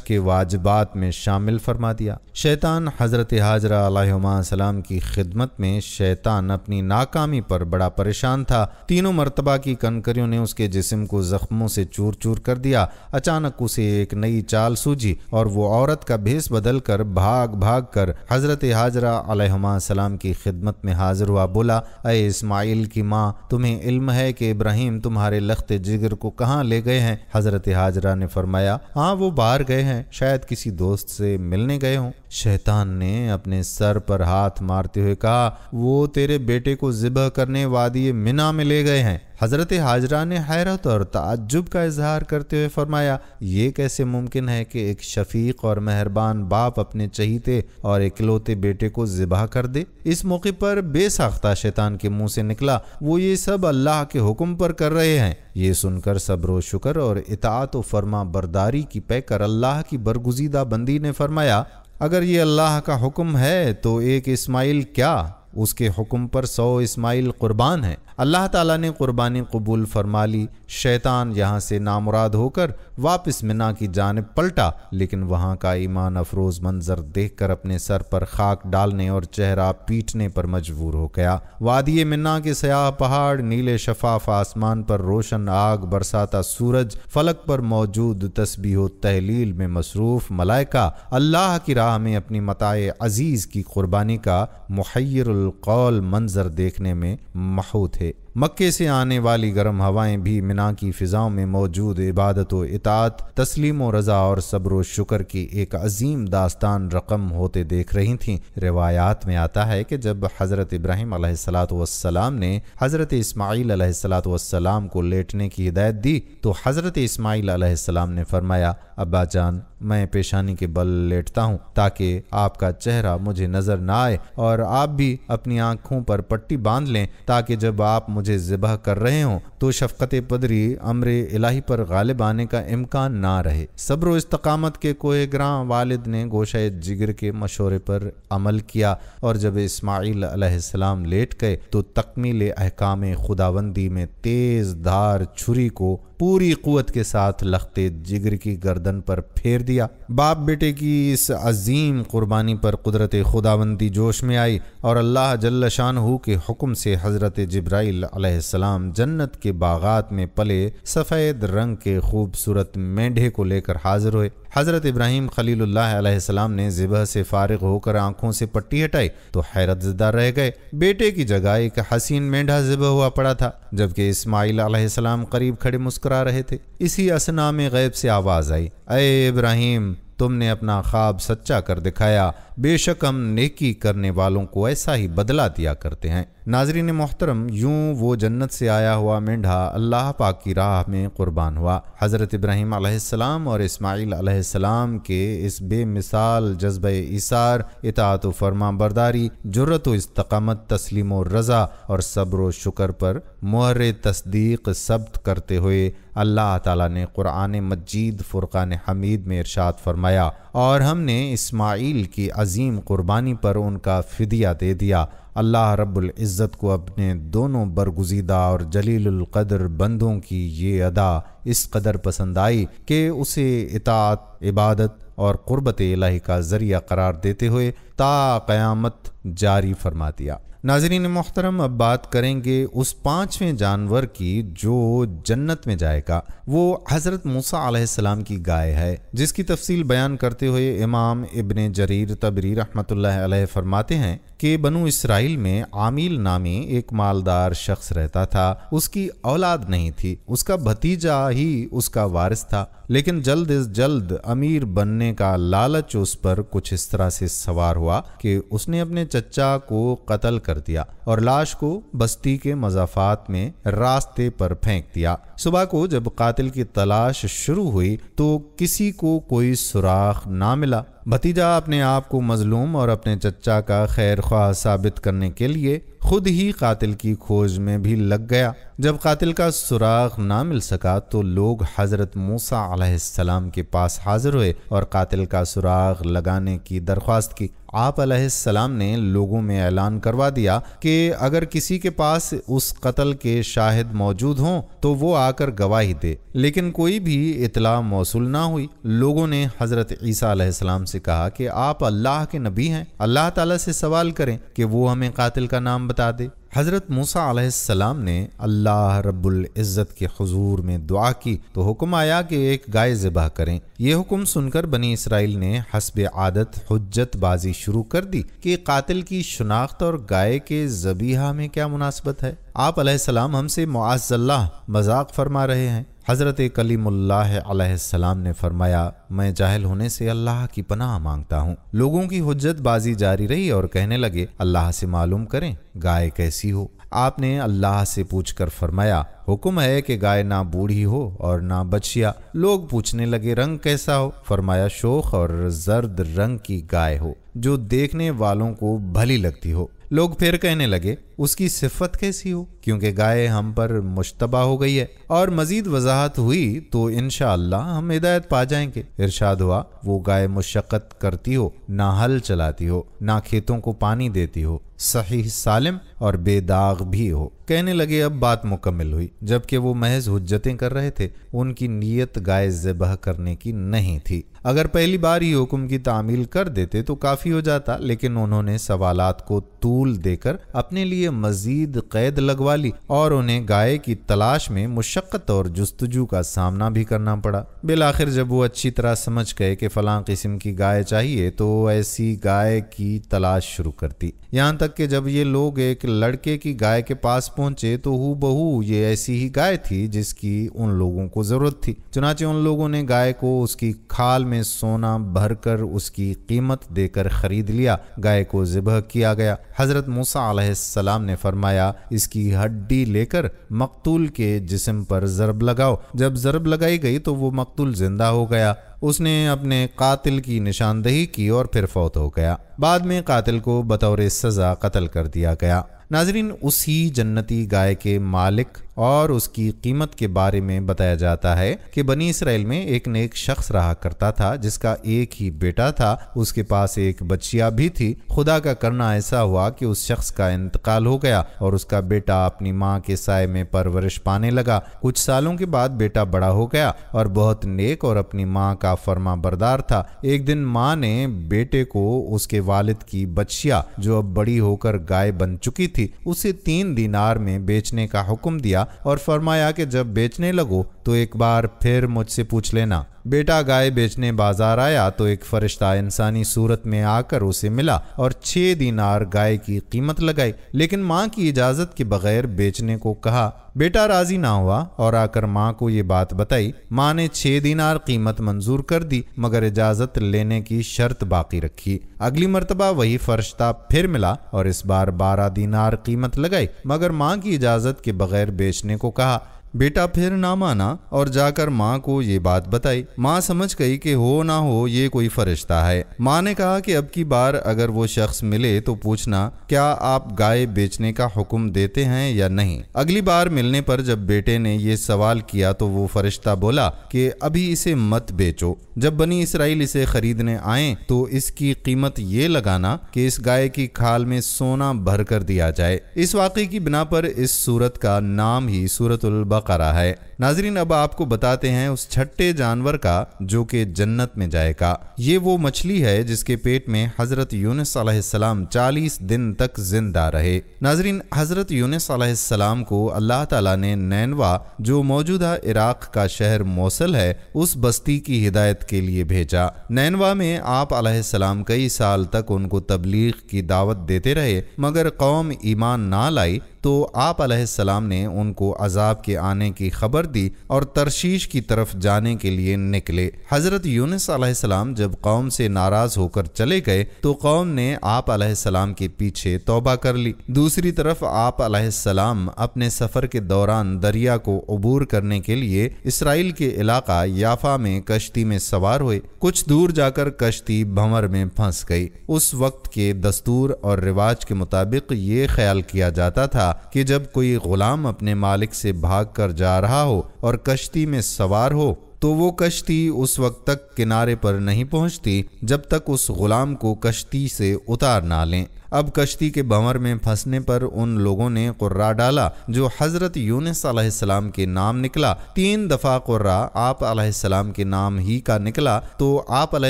S1: کے واجبات میں شامل فرما دیا۔ شیطان حضرت حاجرہ علیہ السلام کی خدمت میں شیطان اپنی ناکامی پر بڑا پریشان تھا۔ تینوں مرتبہ کی کنکریوں نے اس کے جسم کو زخموں سے چور چور کر دیا۔ اچانک اسے ایک نئی چال سوجھی اور وہ عورت کا بھیس بدل کر بھاگ بھاگ کر حضرت حاجرہ علیہ السلام کی خدمت میں حاضر ہوا۔ بولا، اے اسماعیل کی ماں، تمہیں علم ہے کہ ابراہیم تمہارے لخت جگر کو کہاں لے گئے ہیں؟ حضرت حاجرہ نے فرمایا، ہاں وہ باہر گئے ہیں، شاید کسی دوست سے ملنے گئے ہوں۔ شیطان نے اپنے سر پر ہاتھ مارتے ہوئے کہا، وہ تیرے بیٹے کو ذبح کرنے وادی منی میں لے گئے ہیں۔ حضرت حاجرہ نے حیرت اور تعجب کا اظہار کرتے ہوئے فرمایا، یہ کیسے ممکن ہے کہ ایک شفیق اور مہربان باپ اپنے چہیتے اور اکلوتے بیٹے کو ذبح کر دے؟ اس موقع پر بے ساختہ شیطان کے منہ سے نکلا، وہ یہ سب اللہ کے حکم پر کر رہے ہیں۔ یہ سن کر صبر و شکر اور اطاعت و فرما برداری کی پیکر اللہ کی برگزیدہ بندی نے فرمایا، اگر یہ اللہ کا حکم ہے تو ایک اسماعیل کیا، اس کے حکم پر 100 اسماعیل قربان ہیں۔ اللہ تعالیٰ نے قربانی قبول فرما لی۔ شیطان یہاں سے نامراد ہو کر واپس منی کی جانب پلٹا، لیکن وہاں کا ایمان افروز منظر دیکھ کر اپنے سر پر خاک ڈالنے اور چہرہ پیٹنے پر مجبور ہو گیا۔ وادی منی کے سیاہ پہاڑ، نیلے شفاف آسمان پر روشن آگ برساتا سورج، فلک پر موجود تسبیح و تہلیل میں مصروف ملائکہ، اللہ کی راہ میں اپنی متاع عزیز کی قربانی کا محیر القول منظر دیکھنے میں محو تھے۔ مکے سے آنے والی گرم ہوائیں بھی منی کی فضاؤں میں موجود عبادت و اطاعت، تسلیم و رضا اور صبر و شکر کی ایک عظیم داستان رقم ہوتے دیکھ رہی تھیں۔ روایات میں آتا ہے کہ جب حضرت ابراہیم علیہ السلام نے حضرت اسماعیل علیہ السلام کو لیٹنے کی ہدایت دی تو حضرت اسماعیل علیہ السلام نے فرمایا، ابا جان، میں پیشانی کے بل لیٹتا ہوں تاکہ آپ کا چہرہ مجھے نظر نہ آئے، اور آپ بھی اپنی آنکھوں پر پٹی باندھ لیں تاکہ جب آپ مجھے ذبح کر رہے ہوں تو شفقت پدری امر الہی پر غالب آنے کا امکان نہ رہے۔ صبر و استقامت کے کوہ گراں والد نے گوشہ جگر کے مشورے پر عمل کیا، اور جب اسماعیل علیہ السلام لیٹ گئے تو تکمیل احکام خداوندی میں تیز دھار چھری کو پوری قوت کے ساتھ لخت جگر کی گردن پر پھیر دیا۔ باپ بیٹے کی اس عظیم قربانی پر قدرت خداوندی جوش میں آئی، اور اللہ جل شانہ کے حکم سے حضرت جبرائیل علیہ السلام جنت کے باغات میں پلے سفید رنگ کے خوبصورت مینڈھے کو لے کر حاضر ہوئے۔ حضرت ابراہیم خلیل اللہ علیہ السلام نے ذبح سے فارغ ہو کر آنکھوں سے پٹی ہٹائی تو حیرت زدہ رہ گئے۔ بیٹے کی جگہ ایک حسین مینڈھا ذبح ہوا پڑا تھا، جبکہ اسماعیل علیہ السلام قریب کھڑے مسکرا رہے تھے۔ اسی اثنا میں غیب سے آواز آئی، اے ابراہیم، تم نے اپنا خواب سچا کر دکھایا، بے شک ہم نیکی کرنے والوں کو ایسا ہی بدلہ دیا کرتے ہیں۔ ناظرین محترم، یوں وہ جنت سے آیا ہوا مینڈھا اللہ پاک کی راہ میں قربان ہوا۔ حضرت ابراہیم علیہ السلام اور اسماعیل علیہ السلام کے اس بے مثال جذبہ ایثار، اطاعت و فرما برداری، جرأت و استقامت، تسلیم و رضا اور صبر و شکر پر مہر تصدیق ثبت کرتے ہوئے اللہ تعالیٰ نے قرآن مجید فرقان حمید میں ارشاد فرمایا، اور ہم نے اسماعیل کی عظیم قربانی پر ان کا فدیہ دے دیا۔ اللہ رب العزت کو اپنے دونوں برگزیدہ اور جلیل القدر بندوں کی یہ ادا اس قدر پسند آئی کہ اسے اطاعت، عبادت اور قربت الہی کا ذریعہ قرار دیتے ہوئے تا قیامت جاری فرما دیا۔ ناظرین محترم، اب بات کریں گے اس 5ویں جانور کی جو جنت میں جائے گا۔ وہ حضرت موسیٰ علیہ السلام کی گائے ہے، جس کی تفصیل بیان کرتے ہوئے امام ابن جریر طبری رحمۃ اللہ علیہ فرماتے ہیں کہ بنو اسرائیل میں عامیل نامی ایک مالدار شخص رہتا تھا۔ اس کی اولاد نہیں تھی، اس کا بھتیجا ہی اس کا وارث تھا، لیکن جلد از جلد امیر بننے کا لالچ اس پر کچھ اس طرح سے سوار ہوا کہ اس نے اپنے چچا کو قتل کر دیا اور لاش کو بستی کے مضافات میں راستے پر پھینک دیا۔ صبح کو جب قاتل کی تلاش شروع ہوئی تو کسی کو کوئی سراغ نہ ملا۔ بھتیجا اپنے آپ کو مظلوم اور اپنے چچا کا خیر خواہ ثابت کرنے کے لیے خود ہی قاتل کی کھوج میں بھی لگ گیا۔ جب قاتل کا سراغ نہ مل سکا تو لوگ حضرت موسیٰ علیہ السلام کے پاس حاضر ہوئے اور قاتل کا سراغ لگانے کی درخواست کی۔ آپ علیہ السلام نے لوگوں میں اعلان کروا دیا کہ اگر کسی کے پاس اس قتل کے شاہد موجود ہوں تو وہ آ کر گواہی دے، لیکن کوئی بھی اطلاع موصول نہ ہوئی۔ لوگوں نے حضرت عیسیٰ علیہ السلام سے کہا کہ آپ اللہ کے نبی ہیں، اللہ تعالیٰ سے سوال کریں کہ وہ ہمیں قاتل کا نام بتا دے۔ حضرت موسیٰ علیہ السلام نے اللہ رب العزت کے حضور میں دعا کی تو حکم آیا کہ ایک گائے ذبح کریں۔ یہ حکم سن کر بنی اسرائیل نے حسب عادت حجت بازی شروع کر دی کہ قاتل کی شناخت اور گائے کے ذبیحہ میں کیا مناسبت ہے۔ آپ علیہ السلام ہم سے معاذ اللہ مذاق فرما رہے ہیں۔ حضرت کلیم اللہ علیہ السلام نے فرمایا، میں جاہل ہونے سے اللہ کی پناہ مانگتا ہوں۔ لوگوں کی حجت بازی جاری رہی اور کہنے لگے، اللہ سے معلوم کریں گائے کیسی ہو۔ آپ نے اللہ سے پوچھ کر فرمایا، حکم ہے کہ گائے نہ بوڑھی ہو اور نہ بچیا۔ لوگ پوچھنے لگے، رنگ کیسا ہو؟ فرمایا، شوخ اور زرد رنگ کی گائے ہو جو دیکھنے والوں کو بھلی لگتی ہو۔ لوگ پھر کہنے لگے، اس کی صفت کیسی ہو؟ کیونکہ گائے ہم پر مشتبہ ہو گئی ہے، اور مزید وضاحت ہوئی تو انشاءاللہ ہم ہدایت پا جائیں گے۔ ارشاد ہوا، وہ گائے مشقت کرتی ہو، نہ ہل چلاتی ہو، نہ کھیتوں کو پانی دیتی ہو، صحیح سالم اور بے داغ بھی ہو۔ کہنے لگے، اب بات مکمل ہوئی۔ جبکہ وہ محض حجتیں کر رہے تھے، ان کی نیت گائے ذبح کرنے کی نہیں تھی۔ اگر پہلی بار ہی حکم کی تعمیل کر دیتے تو کافی ہو جاتا، لیکن انہوں نے سوالات کو طول دے کر اپنے لیے مزید قید لگوا لی اور انہیں گائے کی تلاش میں مشقت اور جستجو کا سامنا بھی کرنا پڑا۔ بالآخر جب وہ اچھی طرح سمجھ گئے کہ فلاں قسم کی گائے چاہیے تو ایسی گائے کی تلاش شروع کر دی، یہاں تک کہ جب یہ لوگ ایک لڑکے کی گائے کے پاس پہنچے تو ہو بہو یہ ایسی ہی گائے تھی جس کی ان لوگوں کو ضرورت تھی۔ چنانچہ ان لوگوں نے گائے کو اس کی کھال میں سونا بھر کر اس کی قیمت دے کر خرید لیا۔ گائے کو ذبح کیا گیا۔ حضرت موسیٰ علیہ السلام نے فرمایا، اس کی ہڈی لے کر مقتول کے جسم پر ضرب لگاؤ۔ جب ضرب لگائی گئی تو وہ مقتول زندہ ہو گیا۔ اس نے اپنے قاتل کی نشاندہی کی اور پھر فوت ہو گیا۔ بعد میں قاتل کو بطور سزا قتل کر دیا گیا۔ ناظرین، اسی جنتی گائے کے مالک اور اس کی قیمت کے بارے میں بتایا جاتا ہے کہ بنی اسرائیل میں ایک نیک شخص رہا کرتا تھا جس کا ایک ہی بیٹا تھا، اس کے پاس ایک بچیا بھی تھی۔ خدا کا کرنا ایسا ہوا کہ اس شخص کا انتقال ہو گیا اور اس کا بیٹا اپنی ماں کے سائے میں پرورش پانے لگا۔ کچھ سالوں کے بعد بیٹا بڑا ہو گیا اور بہت نیک اور اپنی ماں کا فرما بردار تھا۔ ایک دن ماں نے بیٹے کو اس کے والد کی بچیا جو اب بڑی ہو کر گائے بن چکی تھی اسے 3 دینار میں بیچنے کا حکم دیا اور فرمایا کہ جب بیچنے لگو تو ایک بار پھر مجھ سے پوچھ لینا۔ بیٹا گائے بیچنے بازار آیا تو ایک فرشتہ انسانی صورت میں آ کر اسے ملا اور 6 دینار گائے کی قیمت لگائی، لیکن ماں کی اجازت کے بغیر بیچنے کو کہا۔ بیٹا راضی نہ ہوا اور آ کر ماں کو یہ بات بتائی۔ ماں نے 6 دینار قیمت منظور کر دی مگر اجازت لینے کی شرط باقی رکھی۔ اگلی مرتبہ وہی فرشتہ پھر ملا اور اس بار 12 دینار قیمت لگائی مگر ماں کی اجازت کے بغیر بیچنے کو کہا۔ بیٹا پھر نہ مانا اور جا کر ماں کو یہ بات بتائی۔ ماں سمجھ گئی کہ ہو نہ ہو یہ کوئی فرشتہ ہے۔ ماں نے کہا کہ اب کی بار اگر وہ شخص ملے تو پوچھنا کیا آپ گائے بیچنے کا حکم دیتے ہیں یا نہیں۔ اگلی بار ملنے پر جب بیٹے نے یہ سوال کیا تو وہ فرشتہ بولا کہ ابھی اسے مت بیچو۔ جب بنی اسرائیل اسے خریدنے آئیں تو اس کی قیمت یہ لگانا کہ اس گائے کی کھال میں سونا بھر کر دیا جائے۔ اس واقعے کی بنا پر اس سورت کا نام ہی سورۃ البقرہ ہے۔ ناظرین، اب آپ کو بتاتے ہیں اس چھٹے جانور کا جو کہ جنت میں جائے گا۔ یہ وہ مچھلی ہے جس کے پیٹ میں حضرت یونس علیہ السلام 40 دن تک زندہ رہے۔ ناظرین، حضرت یونس علیہ السلام کو اللہ تعالیٰ نے نینوا جو موجودہ عراق کا شہر موصل ہے اس بستی کی ہدایت کے لیے بھیجا۔ نینوا میں آپ علیہ السلام کئی سال تک ان کو تبلیغ کی دعوت دیتے رہے مگر قوم ایمان نہ لائی تو آپ علیہ السلام نے ان کو عذاب کے آنے کی خبر دی اور ترشیش کی طرف جانے کے لیے نکلے۔ حضرت یونس علیہ السلام جب قوم سے ناراض ہو کر چلے گئے تو قوم نے آپ علیہ السلام کے پیچھے توبہ کر لی۔ دوسری طرف آپ علیہ السلام اپنے سفر کے دوران دریا کو عبور کرنے کے لیے اسرائیل کے علاقہ یافا میں کشتی میں سوار ہوئے۔ کچھ دور جا کر کشتی بھنور میں پھنس گئی۔ اس وقت کے دستور اور رواج کے مطابق یہ خیال کیا جاتا تھا کہ جب کوئی غلام اپنے مالک سے بھاگ کر جا رہا ہو اور کشتی میں سوار ہو تو وہ کشتی اس وقت تک کنارے پر نہیں پہنچتی جب تک اس غلام کو کشتی سے اتار نہ لیں۔ اب کشتی کے بھنور میں پھنسنے پر ان لوگوں نے قرہ ڈالا جو حضرت یونس علیہ السلام کے نام نکلا۔ 3 دفعہ قرہ آپ علیہ السلام کے نام ہی کا نکلا تو آپ علیہ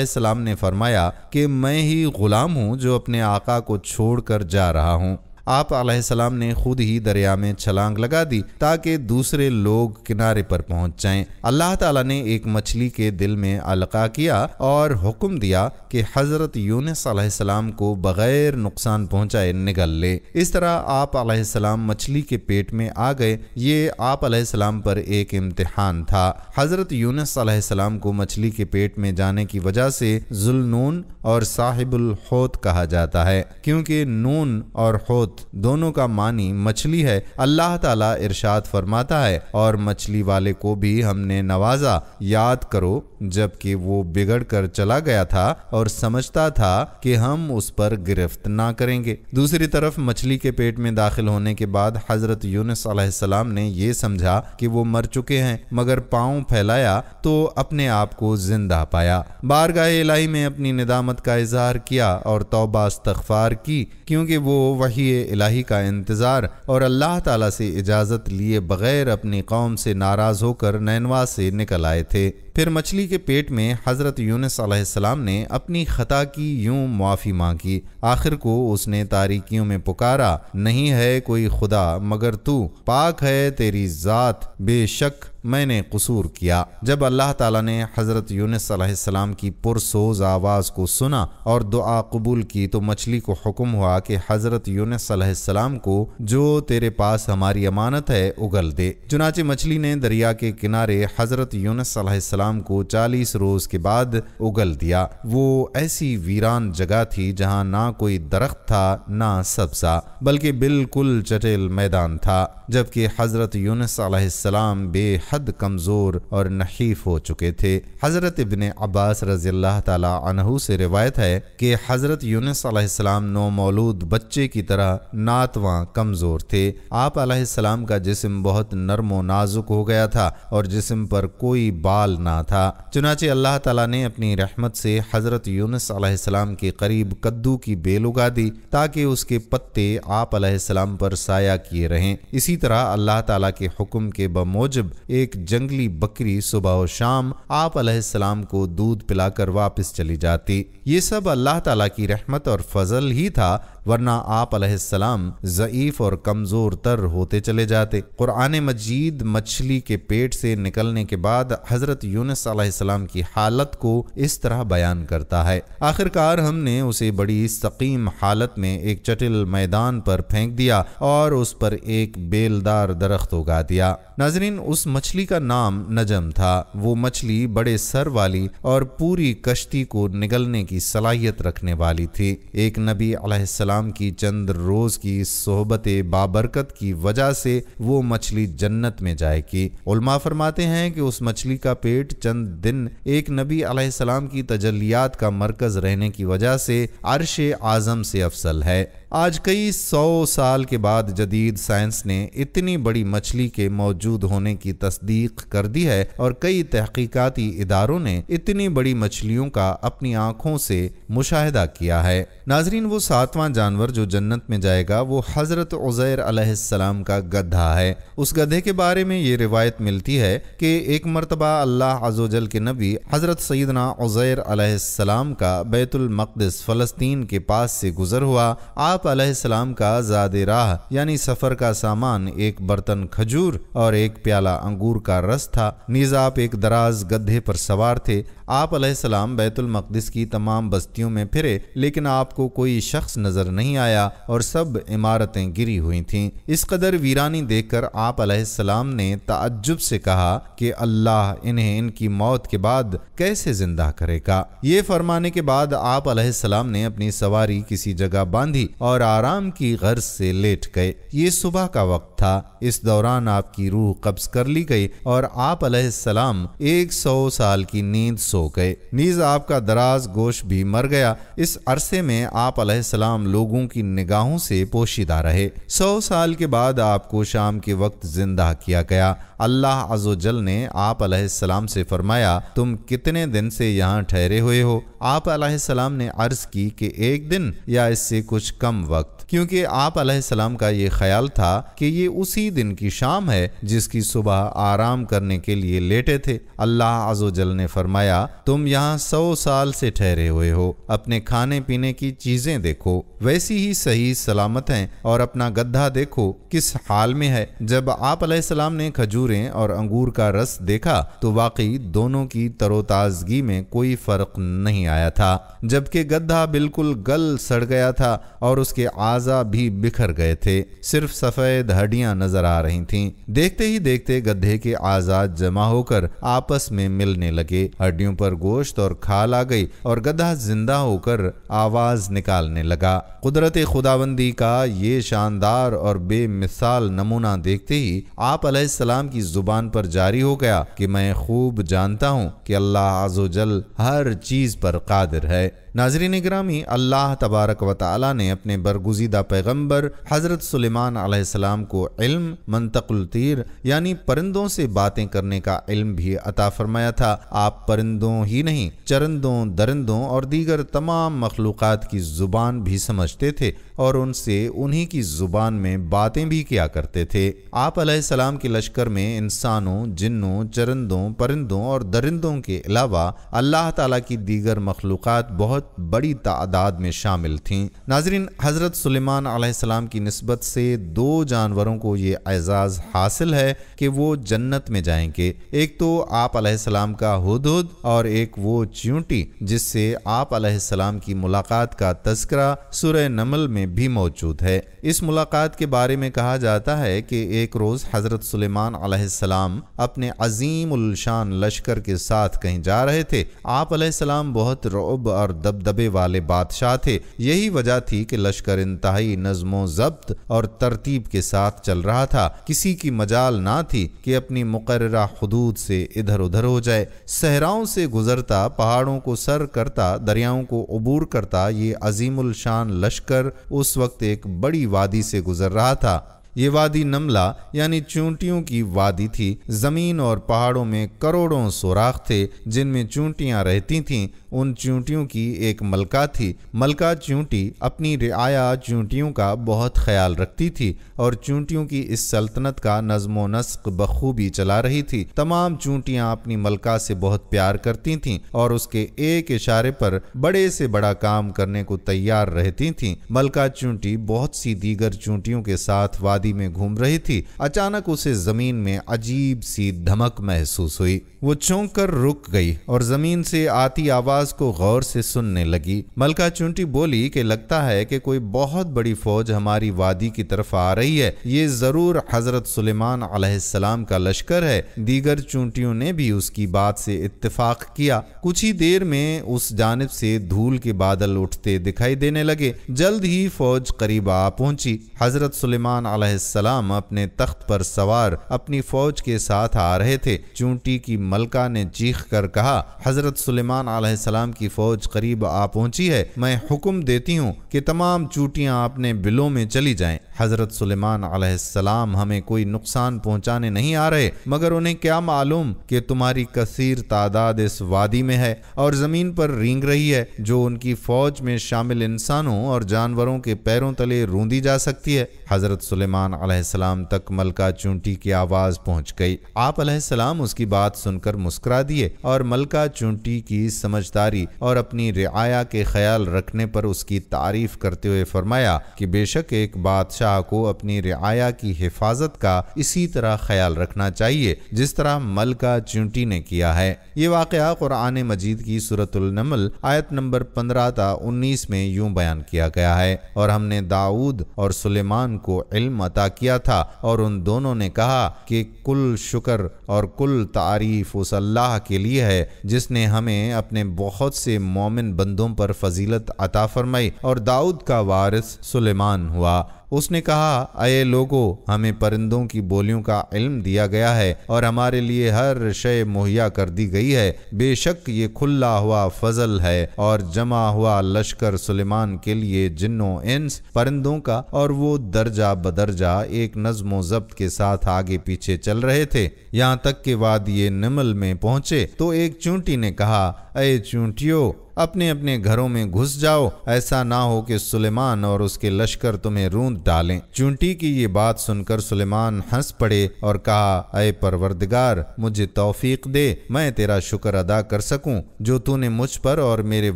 S1: السلام نے فرمایا کہ میں ہی غلام ہوں جو اپنے آقا کو چھوڑ کر جا رہا ہوں۔ آپ علیہ السلام نے خود ہی دریا میں چھلانگ لگا دی تاکہ دوسرے لوگ کنارے پر پہنچ جائیں۔ اللہ تعالیٰ نے ایک مچھلی کے دل میں القاء کیا اور حکم دیا کہ حضرت یونس علیہ السلام کو بغیر نقصان پہنچائے نگل لے۔ اس طرح آپ علیہ السلام مچھلی کے پیٹ میں آ گئے۔ یہ آپ علیہ السلام پر ایک امتحان تھا۔ حضرت یونس علیہ السلام کو مچھلی کے پیٹ میں جانے کی وجہ سے ذوالنون اور صاحب الحوت کہا جاتا ہے، کیونکہ نون اور حوت دونوں کا معنی مچھلی ہے۔ اللہ تعالیٰ ارشاد فرماتا ہے، اور مچھلی والے کو بھی ہم نے نوازا، یاد کرو جبکہ وہ بگڑ کر چلا گیا تھا اور سمجھتا تھا کہ ہم اس پر گرفت نہ کریں گے۔ دوسری طرف مچھلی کے پیٹ میں داخل ہونے کے بعد حضرت یونس علیہ السلام نے یہ سمجھا کہ وہ مر چکے ہیں، مگر پاؤں پھیلایا تو اپنے آپ کو زندہ پایا۔ بارگاہ الہی میں اپنی ندامت کا اظہار کیا اور توبہ استغفار کی، کیونکہ وہ وحی الہی کا انتظار اور اللہ تعالیٰ سے اجازت لیے بغیر اپنی قوم سے ناراض ہو کر نینوا سے نکل آئے تھے۔ پھر مچھلی کے پیٹ میں حضرت یونس علیہ السلام نے اپنی خطا کی یوں معافی مانگی۔ آخر کو اس نے تاریکیوں میں پکارا، نہیں ہے کوئی خدا مگر تو، پاک ہے تیری ذات، بے شک میں نے قصور کیا۔ جب اللہ تعالیٰ نے حضرت یونس علیہ السلام کی پرسوز آواز کو سنا اور دعا قبول کی تو مچھلی کو حکم ہوا کہ حضرت یونس علیہ السلام کو جو تیرے پاس ہماری امانت ہے اگل دے۔ چنانچہ مچھلی نے دریا کے کنارے حضرت یونس علیہ السلام کو 40 روز کے بعد اگل دیا۔ وہ ایسی ویران جگہ تھی جہاں نہ کوئی درخت تھا نہ سبزہ، بلکہ بالکل چٹیل میدان تھا، جبکہ حضرت یونس علیہ السلام بے حد کمزور اور نحیف ہو چکے تھے۔ حضرت ابن عباس رضی اللہ تعالی عنہ سے روایت ہے کہ حضرت یونس علیہ السلام نومولود بچے کی طرح ناتواں کمزور تھے۔ آپ علیہ السلام کا جسم بہت نرم و نازک ہو گیا تھا اور جسم پر کوئی بال نہ تھا۔ چنانچہ اللہ تعالیٰ نے اپنی رحمت سے حضرت یونس علیہ السلام کے قریب کدو کی بیل اگا دی تاکہ اس کے پتے آپ علیہ السلام پر سایہ کیے رہیں۔ اسی طرح اللہ تعالیٰ کے حکم کے بموجب ایک جنگلی بکری صبح و شام آپ علیہ السلام کو دودھ پلا کر واپس چلی جاتی۔ یہ سب اللہ تعالیٰ کی رحمت اور فضل ہی تھا، ورنہ آپ علیہ السلام ضعیف اور کمزور تر ہوتے چلے جاتے۔ قرآن مجید مچھلی کے پیٹ سے نکلنے کے بعد حضرت یونس علیہ السلام کی حالت کو اس طرح بیان کرتا ہے، آخرکار ہم نے اسے بڑی سقیم حالت میں ایک چٹل میدان پر پھینک دیا اور اس پر ایک بیلدار درخت اگا دیا۔ ناظرین، اس مچھلی کا نام نجم تھا۔ وہ مچھلی بڑے سر والی اور پوری کشتی کو نگلنے کی صلاحیت رکھنے والی تھی۔ ایک نبی علیہ السلام کی چند روز کی صحبت بابرکت کی وجہ سے وہ مچھلی جنت میں جائے گی۔ علماء فرماتے ہیں کہ اس مچھلی کا پیٹ چند دن ایک نبی علیہ السلام کی تجلیات کا مرکز رہنے کی وجہ سے عرش اعظم سے افضل ہے۔ آج کئی 100 سال کے بعد جدید سائنس نے اتنی بڑی مچھلی کے موجود ہونے کی تصدیق کر دی ہے اور کئی تحقیقاتی اداروں نے اتنی بڑی مچھلیوں کا اپنی آنکھوں سے مشاہدہ کیا ہے۔ ناظرین، وہ 7واں جانور جو جنت میں جائے گا وہ حضرت عزیر علیہ السلام کا گدھا ہے۔ اس گدھے کے بارے میں یہ روایت ملتی ہے کہ ایک مرتبہ اللہ عز و جل کے نبی حضرت سیدنا عزیر علیہ السلام کا بیت المقدس فلسطین کے پاس سے گزر ہوا۔ آپ علیہ السلام کا زاد راہ یعنی سفر کا سامان ایک برتن کھجور اور ایک پیالہ انگور کا رس تھا، نیز آپ ایک دراز گدھے پر سوار تھے۔ آپ علیہ السلام بیت المقدس کی تمام بستیوں میں پھرے، لیکن آپ کو کوئی شخص نظر نہیں آیا اور سب عمارتیں گری ہوئی تھیں۔ اس قدر ویرانی دیکھ کر آپ علیہ السلام نے تعجب سے کہا کہ اللہ انہیں ان کی موت کے بعد کیسے زندہ کرے گا؟ یہ فرمانے کے بعد آپ علیہ السلام نے اپنی سواری کسی جگہ باندھی اور آرام کی غرض سے لیٹ گئے۔ یہ صبح کا وقت تھا۔ اس دوران آپ کی روح قبض کر لی گئی اور آپ علیہ السلام 100 سال کی نیند سو گئے، نیز آپ کا دراز گوش بھی مر گیا۔ اس عرصے میں آپ علیہ السلام لوگوں کی نگاہوں سے پوشیدہ رہے۔ 100 سال کے بعد آپ کو شام کے وقت زندہ کیا گیا۔ اللہ عز و جل نے آپ علیہ السلام سے فرمایا، تم کتنے دن سے یہاں ٹھہرے ہوئے ہو؟ آپ علیہ السلام نے عرض کی کہ 1 دن یا اس سے کچھ کم وقت، کیونکہ آپ علیہ السلام کا یہ خیال تھا کہ یہ اسی دن کی شام ہے جس کی صبح آرام کرنے کے لیے لیٹے تھے۔ اللہ عز و جل نے فرمایا، تم یہاں 100 سال سے ٹھہرے ہوئے ہو، اپنے کھانے پینے کی چیزیں دیکھو، ویسی ہی صحیح سلامت ہیں، اور اپنا گدھا دیکھو کس حال میں ہے۔ جب آپ علیہ السلام نے کھجوریں اور انگور کا رس دیکھا تو واقعی دونوں کی تر و تازگی میں کوئی فرق نہیں آیا تھا، جبکہ گدھا بالکل گل سڑ گیا تھا اور اس کے اعضاء بھی بکھر گئے تھے، صرف سفید ہڈیاں نظر آ رہی تھیں۔ دیکھتے ہی دیکھتے گدھے کے اعضاء جمع ہو کر آپس میں ملنے لگے، ہڈیوں پر گوشت اور کھال آ گئی اور گدھا زندہ ہو کر آواز نکالنے لگا۔ قدرت خداوندی کا یہ شاندار اور بے مثال نمونہ دیکھتے ہی آپ علیہ السلام کی زبان پر جاری ہو گیا کہ میں خوب جانتا ہوں کہ اللہ عز و جل ہر چیز پر قادر ہے۔ ناظرین گرامی، اللہ تبارک و تعالی نے اپنے برگزیدہ پیغمبر حضرت سلیمان علیہ السلام کو علم منطق الطیر یعنی پرندوں سے باتیں کرنے کا علم بھی عطا فرمایا تھا۔ آپ پرندوں ہی نہیں، چرندوں، درندوں اور دیگر تمام مخلوقات کی زبان بھی سمجھتے تھے اور ان سے انہی کی زبان میں باتیں بھی کیا کرتے تھے۔ آپ علیہ السلام کے لشکر میں انسانوں، جنوں، چرندوں، پرندوں اور درندوں کے علاوہ اللہ تعالیٰ کی دیگر مخلوقات بہت بڑی تعداد میں شامل تھیں۔ ناظرین، حضرت سلیمان علیہ السلام کی نسبت سے 2 جانوروں کو یہ اعزاز حاصل ہے کہ وہ جنت میں جائیں گے۔ ایک تو آپ علیہ السلام کا ہدہد اور ایک وہ چیونٹی جس سے آپ علیہ السلام کی ملاقات کا تذکرہ سورہ نمل میں بھی موجود ہے۔ اس ملاقات کے بارے میں کہا جاتا ہے کہ ایک روز حضرت سلیمان علیہ السلام اپنے عظیم الشان لشکر کے ساتھ کہیں جا رہے تھے۔ آپ علیہ السلام بہت رعب اور دبدبے والے بادشاہ تھے، یہی وجہ تھی کہ لشکر انتہائی نظم و ضبط اور ترتیب کے ساتھ چل رہا تھا۔ کسی کی مجال نہ تھی کہ اپنی مقررہ حدود سے ادھر ادھر ہو جائے۔ صحراؤں سے گزرتا، پہاڑوں کو سر کرتا، دریاؤں کو عبور کرتا یہ عظیم الشان لشکر اس وقت ایک بڑی وادی سے گزر رہا تھا۔ یہ وادی نملہ یعنی چونٹیوں کی وادی تھی۔ زمین اور پہاڑوں میں کروڑوں سوراخ تھے جن میں چونٹیاں رہتی تھیں۔ ان چونٹیوں کی ایک ملکہ تھی۔ ملکہ چونٹی اپنی رعایا چونٹیوں کا بہت خیال رکھتی تھی اور چونٹیوں کی اس سلطنت کا نظم و نسق بخوبی چلا رہی تھی۔ تمام چونٹیاں اپنی ملکہ سے بہت پیار کرتی تھیں اور اس کے ایک اشارے پر بڑے سے بڑا کام کرنے کو تیار رہتی تھیں۔ ملکہ چونٹی بہت سی دیگر چونٹیوں کے ساتھ وادی میں گھوم رہی تھی۔ اچانک اسے زمین میں عجیب سی دھمک محسوس ہوئی۔ وہ چونک کر رک گئی اور زمین سے آتی آواز کو غور سے سننے لگی۔ ملکہ چونٹی بولی کہ لگتا ہے کہ کوئی بہت بڑی فوج ہماری وادی کی طرف آ رہی ہے، یہ ضرور حضرت سلیمان علیہ السلام کا لشکر ہے۔ دیگر چونٹیوں نے بھی اس کی بات سے اتفاق کیا۔ کچھ ہی دیر میں اس جانب سے دھول کے بادل اٹھتے دکھائی دینے لگے۔ جلد ہی فوج قریب آ پہنچی۔ حضرت سلیمان علیہ السلام اپنے تخت پر سوار اپنی فوج کے ساتھ آ رہے تھے۔ چونٹی کی ملکہ نے چیخ کر کہا، حضرت سلیمان علیہ السلام کی فوج قریب آ پہنچی ہے، میں حکم دیتی ہوں کہ تمام چونٹیاں اپنے بلوں میں چلی جائیں۔ حضرت سلیمان علیہ السلام ہمیں کوئی نقصان پہنچانے نہیں آ رہے، مگر انہیں کیا معلوم کہ تمہاری کثیر تعداد اس وادی میں ہے اور زمین پر رینگ رہی ہے، جو ان کی فوج میں شامل انسانوں اور جانوروں کے پیروں تلے روندی جا سکتی ہے۔ حضرت سلیمان علیہ السلام تک ملکہ چونٹی کی آواز پہنچ گئی۔ آپ علیہ السلام اس کی بات سن کر مسکرا دیے اور ملکہ چونٹی کی سمجھداری اور اپنی رعایا کے خیال رکھنے پر اس کی تعریف کرتے ہوئے فرمایا کہ بے شک ایک بادشاہ بادشاہ کو اپنی رعایا کی حفاظت کا اسی طرح خیال رکھنا چاہیے جس طرح ملکہ چونٹی نے کیا ہے۔ یہ واقعہ قرآن مجید کی سورۃ النمل آیت نمبر 15 تا 19 میں یوں بیان کیا گیا ہے، اور ہم نے داؤد اور سلیمان کو علم عطا کیا تھا، اور ان دونوں نے کہا کہ کل شکر اور کل تعریف اس اللہ کے لیے ہے جس نے ہمیں اپنے بہت سے مومن بندوں پر فضیلت عطا فرمائی اور داؤد کا وارث سلیمان ہوا۔ اس نے کہا، اے لوگو، ہمیں پرندوں کی بولیوں کا علم دیا گیا ہے اور ہمارے لیے ہر شے مہیا کر دی گئی ہے، بے شک یہ کھلا ہوا فضل ہے اور جمع ہوا لشکر سلیمان کے لیے جن و انس پرندوں کا، اور وہ درجہ بدرجہ ایک نظم و ضبط کے ساتھ آگے پیچھے چل رہے تھے، یہاں تک کہ وادی نمل میں پہنچے تو ایک چونٹی نے کہا، اے چونٹیوں، اپنے اپنے گھروں میں گھس جاؤ، ایسا نہ ہو کہ سلیمان اور اس کے لشکر تمہیں روند ڈالیں۔ چونٹی کی یہ بات سن کر سلیمان ہنس پڑے اور کہا، اے پروردگار، مجھے توفیق دے، میں تیرا شکر ادا کر سکوں جو تو نے مجھ پر اور میرے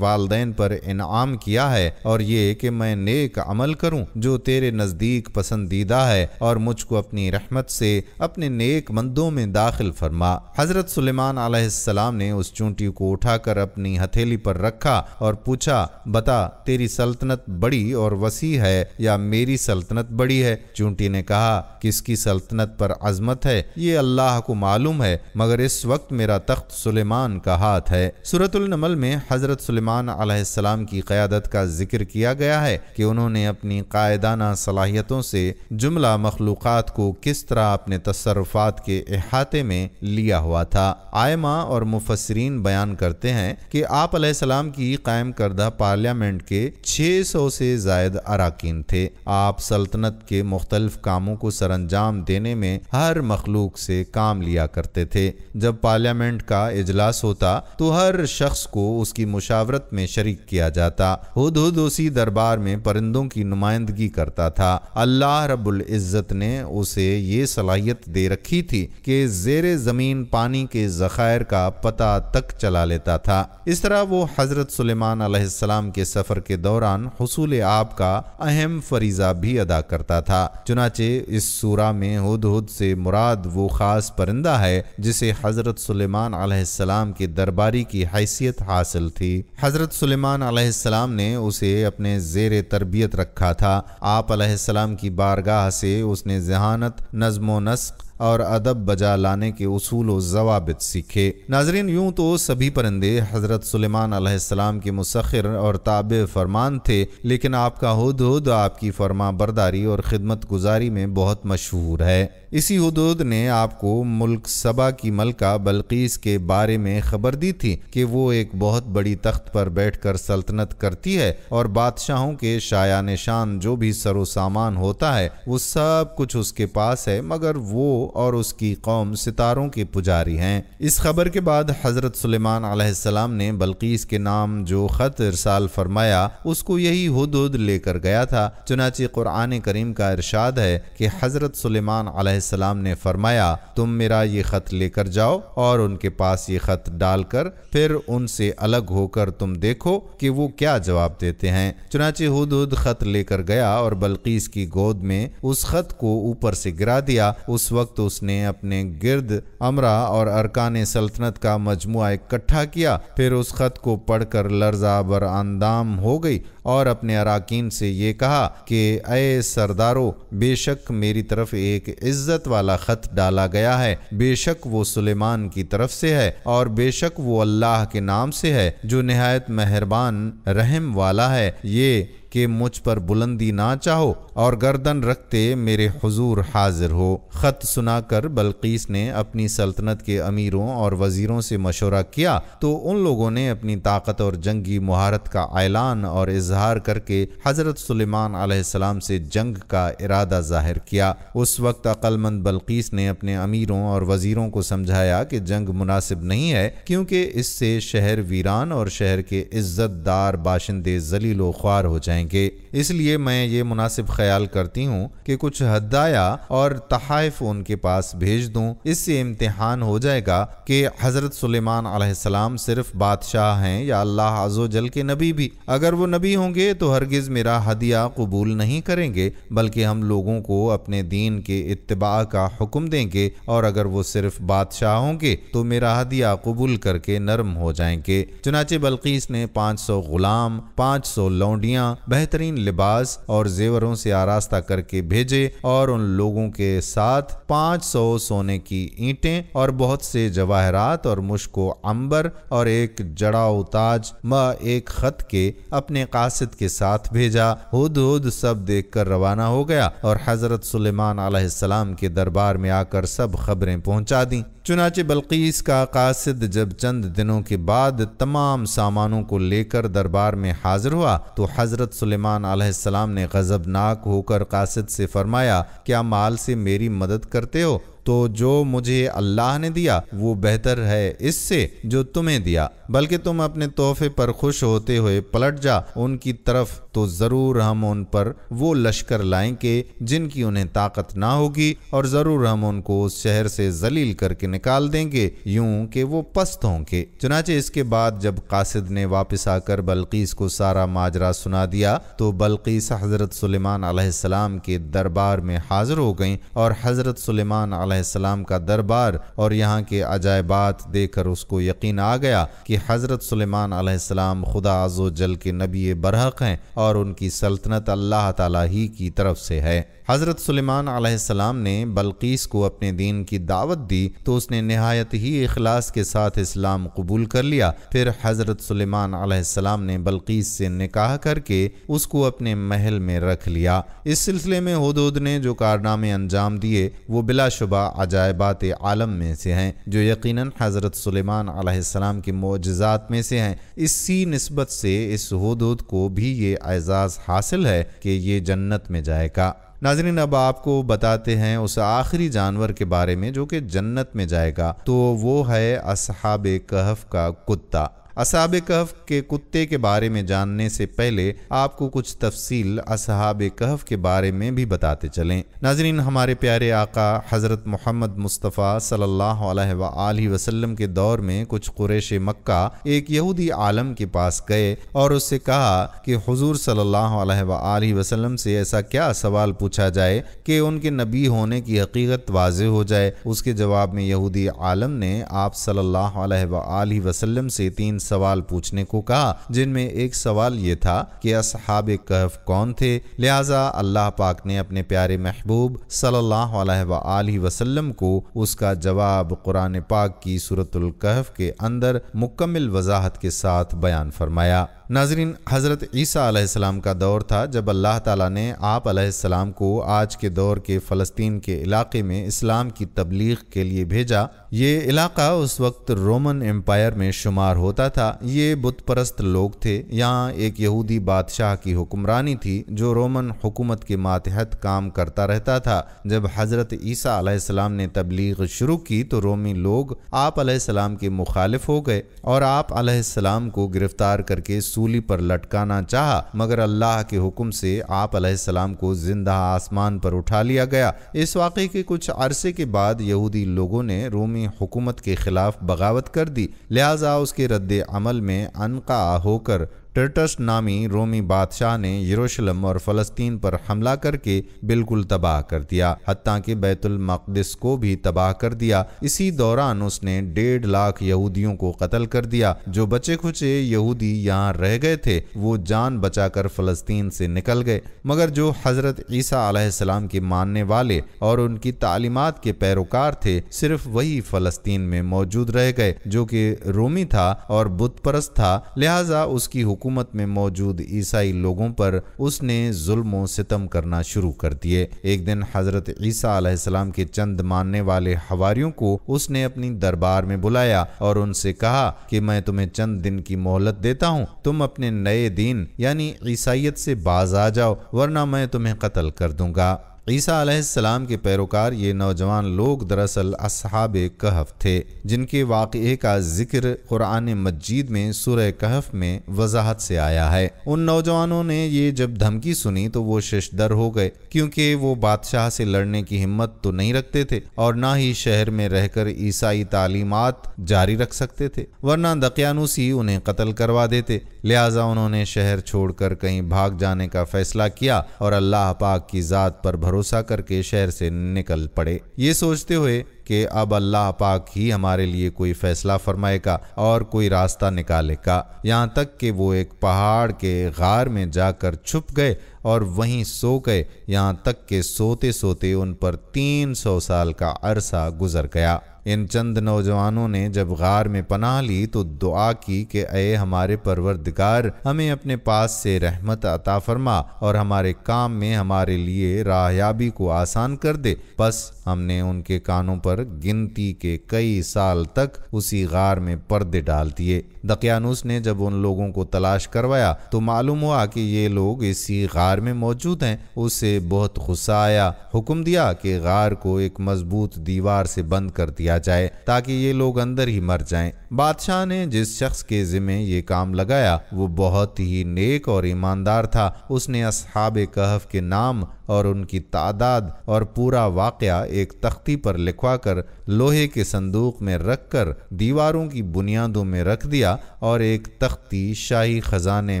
S1: والدین پر انعام کیا ہے، اور یہ کہ میں نیک عمل کروں جو تیرے نزدیک پسندیدہ ہے، اور مجھ کو اپنی رحمت سے اپنے نیک بندوں میں داخل فرما۔ حضرت سلیمان علیہ السلام نے اس چونٹی کو اٹھا کر اپنی ہتھیلی پر رکھا اور پوچھا، بتا، تیری سلطنت بڑی اور وسیع ہے یا میری سلطنت بڑی ہے؟ چونٹی نے کہا، کس کی سلطنت پر عظمت ہے یہ اللہ کو معلوم ہے، مگر اس وقت میرا تخت سلیمان کا ہاتھ ہے۔ سورۃ النمل میں حضرت سلیمان علیہ السلام کی قیادت کا ذکر کیا گیا ہے کہ انہوں نے اپنی قائدانہ صلاحیتوں سے جملہ مخلوقات کو کس طرح اپنے تصرفات کے احاطے میں لیا ہوا تھا۔ ائمہ اور مفسرین بیان کرتے ہیں کہ آپ علیہ السلام کی قائم کردہ پارلیمنٹ کے 600 سے زائد اراکین تھے۔ آپ سلطنت کے مختلف کاموں کو سر انجام دینے میں ہر مخلوق سے کام لیا کرتے تھے۔ جب پارلیمنٹ کا اجلاس ہوتا تو ہر شخص کو اس کی مشاورت میں شریک کیا جاتا۔ ہدہد اسی دربار میں پرندوں کی نمائندگی کرتا تھا۔ اللہ رب العزت نے اسے یہ صلاحیت دے رکھی تھی کہ زیر زمین پانی کے ذخائر کا پتہ تک چلا لیتا تھا۔ اس طرح وہ حضرت سلیمان علیہ السلام کے سفر کے دوران حصول آب کا اہم فریضہ بھی ادا کرتا تھا۔ چنانچہ اس سورہ میں ہدہد سے مراد وہ خاص پرندہ ہے جسے حضرت سلیمان علیہ السلام کے درباری کی حیثیت حاصل تھی۔ حضرت سلیمان علیہ السلام نے اسے اپنے زیر تربیت رکھا تھا۔ آپ علیہ السلام کی بارگاہ سے اس نے ذہانت، نظم و نسق اور ادب بجا لانے کے اصول و ضوابط سیکھے۔ ناظرین، یوں تو سبھی پرندے حضرت سلیمان علیہ السلام کے مسخر اور تابع فرمان تھے، لیکن آپ کا ہدہد آپ کی فرما برداری اور خدمت گزاری میں بہت مشہور ہے۔ اسی ہدہد نے آپ کو ملک سبا کی ملکہ بلقیس کے بارے میں خبر دی تھی کہ وہ ایک بہت بڑی تخت پر بیٹھ کر سلطنت کرتی ہے اور بادشاہوں کے شایع نشان جو بھی سر و سامان ہوتا ہے وہ سب کچھ اس کے پاس ہے، مگر وہ اور اس کی قوم ستاروں کے پجاری ہیں۔ اس خبر کے بعد حضرت سلیمان علیہ السلام نے بلقیس کے نام جو خط ارسال فرمایا اس کو یہی ہدہد لے کر گیا تھا۔ چنانچہ قرآن کریم کا ارشاد ہے کہ حضرت سلیمان علیہ السلام نے فرمایا، تم میرا یہ خط لے کر جاؤ اور ان کے پاس یہ خط ڈال کر پھر ان سے الگ ہو کر تم دیکھو کہ وہ کیا جواب دیتے ہیں۔ چنانچہ ہدہد خط لے کر گیا اور بلقیس کی گود میں اس خط کو اوپر سے گرا دیا۔ اس وقت اس نے اپنے گرد امرا اور ارکان سلطنت کا مجموعہ اکٹھا کیا، پھر اس خط کو پڑھ کر لرزہ بر اندام ہو گئی اور اپنے اراکین سے یہ کہا کہ اے سردارو، بے شک میری طرف ایک عزت والا خط ڈالا گیا ہے، بے شک وہ سلیمان کی طرف سے ہے اور بے شک وہ اللہ کے نام سے ہے جو نہایت مہربان رحم والا ہے، یہ کہ مجھ پر بلندی نہ چاہو اور گردن رکھتے میرے حضور حاضر ہو۔ خط سنا کر بلقیس نے اپنی سلطنت کے امیروں اور وزیروں سے مشورہ کیا تو ان لوگوں نے اپنی طاقت اور جنگی مہارت کا اعلان اور اظہار کر کے حضرت سلیمان علیہ السلام سے جنگ کا ارادہ ظاہر کیا۔ اس وقت عقل مند بلقیس نے اپنے امیروں اور وزیروں کو سمجھایا کہ جنگ مناسب نہیں ہے، کیونکہ اس سے شہر ویران اور شہر کے عزت دار باشندے ذلیل و خوار ہو جائیں جائیں گے، اس لیے میں یہ مناسب خیال کرتی ہوں کہ کچھ ہدایہ اور تحائف ان کے پاس بھیج دوں۔ اس سے امتحان ہو جائے گا کہ حضرت سلیمان علیہ السلام صرف بادشاہ ہیں یا اللہ عز و جل کے نبی بھی۔ اگر وہ نبی ہوں گے تو ہرگز میرا ہدیہ قبول نہیں کریں گے، بلکہ ہم لوگوں کو اپنے دین کے اتباع کا حکم دیں گے، اور اگر وہ صرف بادشاہ ہوں گے تو میرا ہدیہ قبول کر کے نرم ہو جائیں گے۔ چنانچہ بلقیس نے 500 غلام، 500 لونڈیاں، بہترین لباس اور زیوروں سے آراستہ کر کے بھیجے، اور ان لوگوں کے ساتھ 500 سونے کی اینٹیں اور بہت سے جواہرات اور مشک و عنبر اور ایک جڑاؤ تاج ایک خط کے اپنے قاصد کے ساتھ بھیجا۔ ہدہد سب دیکھ کر روانہ ہو گیا اور حضرت سلیمان علیہ السلام کے دربار میں آ کر سب خبریں پہنچا دیں۔ چنانچہ بلقیس کا قاصد جب چند دنوں کے بعد تمام سامانوں کو لے کر دربار میں حاضر ہوا تو حضرت سلیمان علیہ السلام نے غضبناک ہو کر قاصد سے فرمایا، کیا مال سے میری مدد کرتے ہو؟ تو جو مجھے اللہ نے دیا وہ بہتر ہے اس سے جو تمہیں دیا، بلکہ تم اپنے تحفے پر خوش ہوتے ہوئے پلٹ جا ان کی طرف، تو ضرور ہم ان پر وہ لشکر لائیں گے جن کی انہیں طاقت نہ ہوگی، اور ضرور ہم ان کو اس شہر سے ذلیل کر کے نکال دیں گے یوں کہ وہ پست ہوں گے۔ چنانچہ اس کے بعد جب قاصد نے واپس آ کر بلقیس کو سارا ماجرا سنا دیا تو بلقیس حضرت سلیمان علیہ السلام کے دربار میں حاضر ہو گئیں، اور حضرت سلیمان علیہ السلام کا دربار اور یہاں کے عجائبات دیکھ کر اس کو یقین آ گیا کہ حضرت سلیمان علیہ السلام خدا عز و جل کے نبی برحق ہیں اور ان کی سلطنت اللہ تعالیٰ ہی کی طرف سے ہے۔ حضرت سلیمان علیہ السلام نے بلقیس کو اپنے دین کی دعوت دی تو اس نے نہایت ہی اخلاص کے ساتھ اسلام قبول کر لیا۔ پھر حضرت سلیمان علیہ السلام نے بلقیس سے نکاح کر کے اس کو اپنے محل میں رکھ لیا۔ اس سلسلے میں ہدہد نے جو کارنامے انجام دیے وہ بلا شبہ عجائبات عالم میں سے ہیں، جو یقیناً حضرت سلیمان علیہ السلام کے معجزات میں سے ہیں۔ اسی نسبت سے اس ہدہد کو بھی یہ اعزاز حاصل ہے کہ یہ جنت میں جائے گا۔ ناظرین، اب آپ کو بتاتے ہیں اس آخری جانور کے بارے میں جو کہ جنت میں جائے گا، تو وہ ہے اصحاب کہف کا کتا۔ اصحاب کہف کے کتے کے بارے میں جاننے سے پہلے آپ کو کچھ تفصیل اصحاب کہف کے بارے میں بھی بتاتے چلیں۔ ناظرین، ہمارے پیارے آقا حضرت محمد مصطفیٰ صلی اللہ علیہ وآلہ وسلم کے دور میں کچھ قریش مکہ ایک یہودی عالم کے پاس گئے اور اس سے کہا کہ حضور صلی اللہ علیہ وآلہ وسلم سے ایسا کیا سوال پوچھا جائے کہ ان کے نبی ہونے کی حقیقت واضح ہو جائے۔ اس کے جواب میں یہودی عالم نے آپ صلی اللہ علیہ وآلہ وسلم سے 3 سوال پوچھنے کو کہا، جن میں ایک سوال یہ تھا کہ اصحاب کہف کون تھے۔ لہٰذا اللہ پاک نے اپنے پیارے محبوب صلی اللہ علیہ وآلہ وسلم کو اس کا جواب قرآن پاک کی سورۃ الکہف کے اندر مکمل وضاحت کے ساتھ بیان فرمایا۔ ناظرین، حضرت عیسیٰ علیہ السلام کا دور تھا جب اللہ تعالیٰ نے آپ علیہ السلام کو آج کے دور کے فلسطین کے علاقے میں اسلام کی تبلیغ کے لیے بھیجا۔ یہ علاقہ اس وقت رومن امپائر میں شمار ہوتا تھا۔ یہ بت پرست لوگ تھے۔ یہاں ایک یہودی بادشاہ کی حکمرانی تھی جو رومن حکومت کے ماتحت کام کرتا رہتا تھا۔ جب حضرت عیسیٰ علیہ السلام نے تبلیغ شروع کی تو رومی لوگ آپ علیہ السلام کے مخالف ہو گئے اور آپ علیہ السلام کو گرفتار کر کے سولی پر لٹکانا چاہا، مگر اللہ کے حکم سے آپ علیہ السلام کو زندہ آسمان پر اٹھا لیا گیا۔ اس واقعے کے کچھ عرصے کے بعد یہودی لوگوں نے رومی حکومت کے خلاف بغاوت کر دی، لہٰذا اس کے رد عمل میں انقع ہو کر ٹرٹس نامی رومی بادشاہ نے یروشلم اور فلسطین پر حملہ کر کے بالکل تباہ کر دیا، حتیٰ کہ بیت المقدس کو بھی تباہ کر دیا۔ اسی دوران اس نے 1.5 لاکھ یہودیوں کو قتل کر دیا۔ جو بچے کھچے یہودی یہاں رہ گئے تھے وہ جان بچا کر فلسطین سے نکل گئے، مگر جو حضرت عیسیٰ علیہ السلام کے ماننے والے اور ان کی تعلیمات کے پیروکار تھے صرف وہی فلسطین میں موجود رہ گئے، جو کہ رومی تھا اور بت پرست تھا۔ لہٰذا اس کی حکومت میں موجود عیسائی لوگوں پر اس نے ظلم و ستم کرنا شروع کر دیے۔ ایک دن حضرت عیسیٰ علیہ السلام کے چند ماننے والے حواریوں کو اس نے اپنی دربار میں بلایا اور ان سے کہا کہ میں تمہیں چند دن کی مہلت دیتا ہوں، تم اپنے نئے دین یعنی عیسائیت سے باز آ جاؤ ورنہ میں تمہیں قتل کر دوں گا۔ عیسیٰ علیہ السلام کے پیروکار یہ نوجوان لوگ دراصل اصحاب کہف تھے، جن کے واقعے کا ذکر قرآن مجید میں سورہ کہف میں وضاحت سے آیا ہے۔ ان نوجوانوں نے یہ جب دھمکی سنی تو وہ ششدر ہو گئے، کیونکہ وہ بادشاہ سے لڑنے کی ہمت تو نہیں رکھتے تھے اور نہ ہی شہر میں رہ کر عیسائی تعلیمات جاری رکھ سکتے تھے، ورنہ دقیانوسی انہیں قتل کروا دیتے۔ لہٰذا انہوں نے شہر چھوڑ کر کہیں بھاگ جانے کا فیصلہ کیا اور اللہ پاک کی ذات پر بھروسہ کر کے شہر سے نکل پڑے، یہ سوچتے ہوئے کہ اب اللہ پاک ہی ہمارے لیے کوئی فیصلہ فرمائے گا اور کوئی راستہ نکالے گا، یہاں تک کہ وہ ایک پہاڑ کے غار میں جا کر چھپ گئے اور وہیں سو گئے، یہاں تک کہ سوتے سوتے ان پر 300 سال کا عرصہ گزر گیا۔ ان چند نوجوانوں نے جب غار میں پناہ لی تو دعا کی کہ اے ہمارے پروردگار، ہمیں اپنے پاس سے رحمت عطا فرما اور ہمارے کام میں ہمارے لیے راہیابی کو آسان کر دے۔ بس ہم نے ان کے کانوں پر گنتی کے کئی سال تک اسی غار میں پردے ڈال دیے۔ دقیانوس نے جب ان لوگوں کو تلاش کروایا تو معلوم ہوا کہ یہ لوگ اسی غار میں موجود ہیں۔ اسے بہت غصہ آیا، حکم دیا کہ غار کو ایک مضبوط دیوار سے بند کر دیا جائے تاکہ یہ لوگ اندر ہی مر جائیں۔ بادشاہ نے جس شخص کے ذمہ یہ کام لگایا وہ بہت ہی نیک اور ایماندار تھا۔ اس نے اصحاب کہف کے نام اور ان کی تعداد اور پورا واقعہ ایک تختی پر لکھوا کر لوہے کے صندوق میں رکھ کر دیواروں کی بنیادوں میں رکھ دیا اور ایک تختی شاہی خزانے